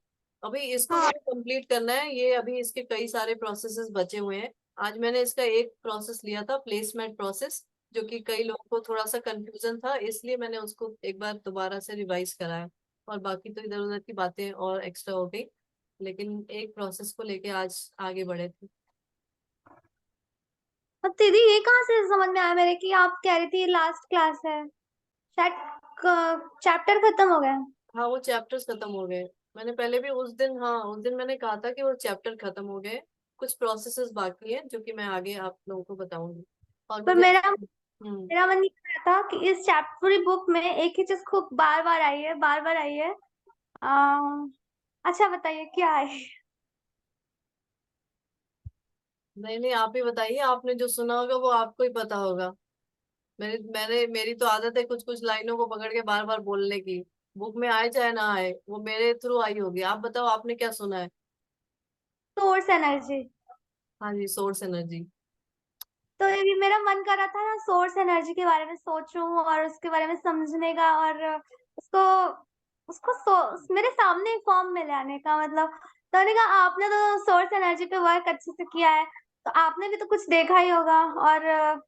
अभी इसको मुझे कंप्लीट करना है, ये अभी इसके कई सारे प्रोसेसेस बचे हुए हैं। आज मैंने इसका एक प्रोसेस लिया था, प्लेसमेंट प्रोसेस, जो कि कई लोगों को थोड़ा सा कंफ्यूजन था, इसलिए मैंने उसको एक बार दोबारा से रिवाइज कराया। और बाकी तो इधर उधर की बातें और एक्स्ट्रा हो गई, लेकिन एक प्रोसेस को लेके आज आगे बढ़े थे। अब दीदी ये कहाँ से समझ में आया मेरे कि आप कह रही थी लास्ट क्लास है, शायद चैप्टर खत्म हो गया। हाँ, वो चैप्टर्स खत्म हो गए। मैंने पहले भी उस दिन, हाँ उस दिन मैंने कहा था कि वो चैप्टर खत्म हो गए, कुछ प्रोसेसेस बाकी हैं जो कि मैं आगे आप लोगों को बताऊंगी। और पर मुझे हम्म मेरा मन ये कर रहा था कि इस चैप्टर पूरी बुक में एक ही चीज खूब बार बार आई है, बार बार आई है। आ, अच्छा बताइए क्या है। नहीं नहीं, आप ही बताइए, आपने जो सुना होगा वो आपको ही पता होगा। मेरी तो आदत है कुछ कुछ लाइनों को पकड़ के बार बार बोलने की, बुक में आए चाहे ना आए, वो मेरे थ्रू आई होगी। आप बताओ, आपने क्या सुना है? Source energy. हाँ जी, सोर्स एनर्जी। तो ये भी मेरा मन कर रहा था ना, सोर्स एनर्जी के बारे में सोचूं और उसके बारे में समझने का, और उसको मेरे सामने फॉर्म में लाने का, मतलब। तो मैंने कहा आपने तो सोर्स एनर्जी पे वर्क अच्छे से किया है, तो आपने भी तो कुछ देखा ही होगा, और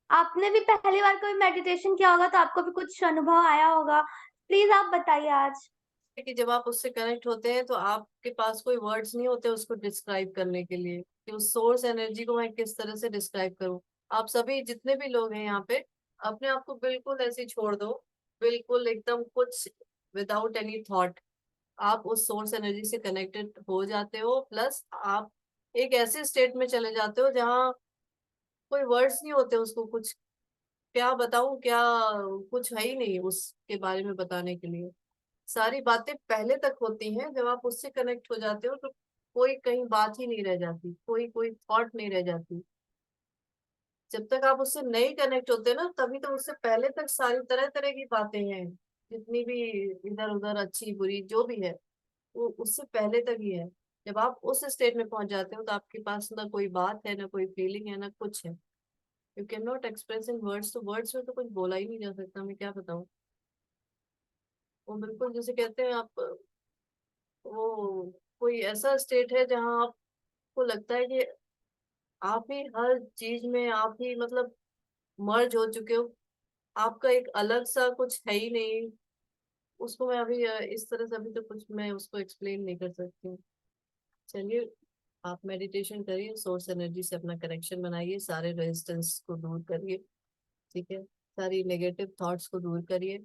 आपने भी पहली बार कोई मेडिटेशन किया होगा, तो आपको भी कुछ अनुभव आया होगा। प्लीज आप बताइए आज। कि जब आप उससे कनेक्ट होते हैं तो आपके पास कोई वर्ड्स नहीं होते उसको डिस्क्राइब करने के लिए, कि उस सोर्स एनर्जी को मैं किस तरह से डिस्क्राइब करूं। आप सभी जितने भी लोग हैं यहाँ पे, अपने आप को बिल्कुल ऐसे ही छोड़ दो, बिल्कुल एकदम कुछ विदाउट एनी थॉट, आप उस सोर्स एनर्जी से कनेक्टेड हो जाते हो। प्लस आप एक ऐसे स्टेट में चले जाते हो जहाँ कोई वर्ड्स नहीं होते उसको, कुछ क्या बताऊं, क्या कुछ है ही नहीं उसके बारे में बताने के लिए। सारी बातें पहले तक होती हैं, जब आप उससे कनेक्ट हो जाते हो तो कोई कहीं बात ही नहीं रह जाती, कोई कोई थॉट नहीं रह जाती। जब तक आप उससे नहीं कनेक्ट होते ना, तभी तो उससे पहले तक सारी तरह तरह की बातें हैं, जितनी भी इधर उधर अच्छी बुरी जो भी है, वो उससे पहले तक ही है। जब आप उस स्टेट में पहुंच जाते हो तो आपके पास ना कोई बात है, ना कोई फीलिंग है, ना कुछ है। You can not express in words, तो वर्ड्स में तो कुछ बोला ही नहीं जा सकता, मैं क्या बताऊं। वो बिल्कुल जैसे कहते हैं आप, वो कोई ऐसा स्टेट है जहाँ आपको लगता है कि आप ही हर चीज में, आप ही मतलब मर्ज हो चुके हो, आपका एक अलग सा कुछ है ही नहीं। उसको मैं अभी इस तरह से अभी तो कुछ मैं उसको एक्सप्लेन नहीं कर सकती हूँ। चलिए, आप मेडिटेशन करिए, सोर्स एनर्जी से अपना कनेक्शन बनाइए, सारे रेजिस्टेंस को दूर करिए, ठीक है, सारी नेगेटिव थॉट्स को दूर करिए,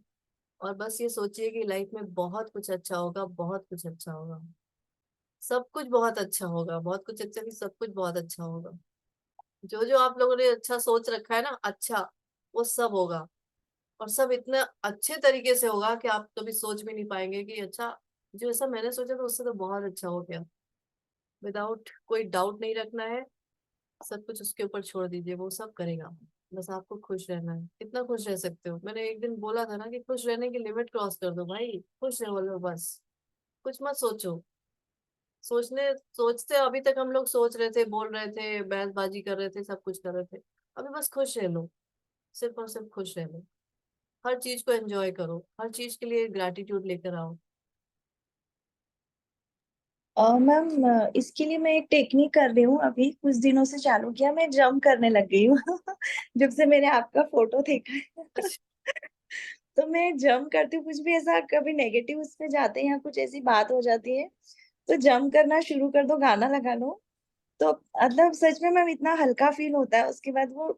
और बस ये सोचिए कि लाइफ में बहुत कुछ अच्छा होगा, बहुत कुछ अच्छा होगा, सब कुछ बहुत अच्छा होगा, बहुत कुछ अच्छा भी, सब कुछ बहुत अच्छा होगा। जो जो आप लोगों ने अच्छा सोच रखा है ना, अच्छा, वो सब होगा, और सब इतना अच्छे तरीके से होगा कि आप कभी सोच भी नहीं पाएंगे कि अच्छा, जो ऐसा मैंने सोचा था उससे तो बहुत अच्छा हो गया। विदाउट कोई डाउट नहीं रखना है, सब कुछ उसके ऊपर छोड़ दीजिए, वो सब करेगा। बस आपको खुश रहना है। कितना खुश रह सकते हो, मैंने एक दिन बोला था ना कि खुश रहने की लिमिट क्रॉस कर दो भाई, खुश रहो लो बस, कुछ मत सोचो। सोचते अभी तक हम लोग सोच रहे थे, बोल रहे थे, बहसबाजी कर रहे थे, सब कुछ कर रहे थे। अभी बस खुश रह लो, सिर्फ और सिर्फ खुश रह लो, हर चीज को एंजॉय करो, हर चीज के लिए ग्रैटिट्यूड लेकर आओ। मैम इसके लिए मैं एक टेक्निक कर रही हूँ, अभी कुछ दिनों से चालू किया, मैं जंप करने लग गई हूँ जब से मैंने आपका फोटो देखा है तो मैं जंप करती हूँ, कुछ भी ऐसा कभी नेगेटिव उस पे जाते हैं या कुछ ऐसी बात हो जाती है तो जंप करना शुरू कर दो, गाना लगा लो, तो मतलब सच में मैम इतना हल्का फील होता है, उसके बाद वो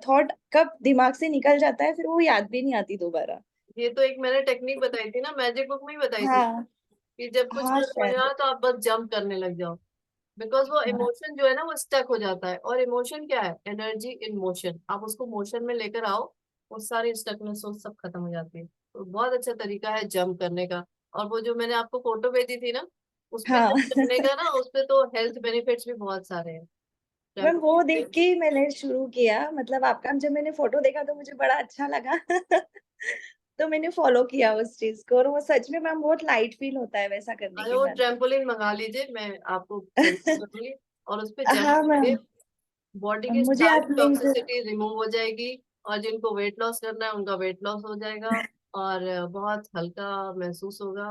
थॉट कब दिमाग से निकल जाता है फिर वो याद भी नहीं आती दोबारा। ये तो एक मैंने टेक्निक बताई थी ना, मैजिक बुक में ही बताई थी, हाँ कि जब कुछ हाँ नहीं समझ शायद। आ तो आप बस जंप करने लग जाओ। बिकॉज वो हाँ इमोशन जो है ना, वो स्टक हो जाता है, और इमोशन क्या है, एनर्जी इन मोशन, आप उसको मोशन में लेकर आओ, वो सारी स्टकनेस वो सब खत्म हो जाती है। तो बहुत अच्छा तरीका है जंप करने का। और वो जो मैंने आपको फोटो भेजी थी ना, उस पे हाँ जंप करने का ना, उस पे तो हेल्थ बेनिफिट्स भी बहुत सारे हैं। मैम जंप वो देख के ही मैंने शुरू किया, मतलब आपका जब मैंने फोटो देखा तो मुझे बड़ा अच्छा लगा तो मैंने फॉलो किया उस चीज को, और वो सच में मैम बहुत लाइट फील होता है वैसा करने अरे के वो बाद ट्रैम्पोलिन मंगा लीजिए, मैं आपको सजेस्ट करूंगी, और उस पे जंप हाँ मैम, कीजिए, बॉडी की मुझे सारी आप लिंक, टॉक्सिसिटी रिमूव हो जाएगी, और जिनको वेट लॉस करना है उनका वेट लॉस हो जाएगा, और बहुत हल्का महसूस होगा।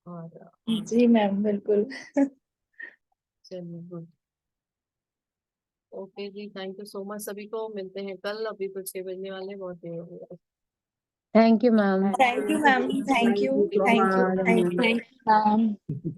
और जी मैम बिल्कुल चलिए, गुड, ओके जी, थैंक यू सो मच सभी को, मिलते हैं कल, अभी तो 6 बजने वाले हैं, बहुत देर हो गया। Thank you ma'am. Thank you ma'am, thank you, thank you so thank you, much. Thank you ma'am.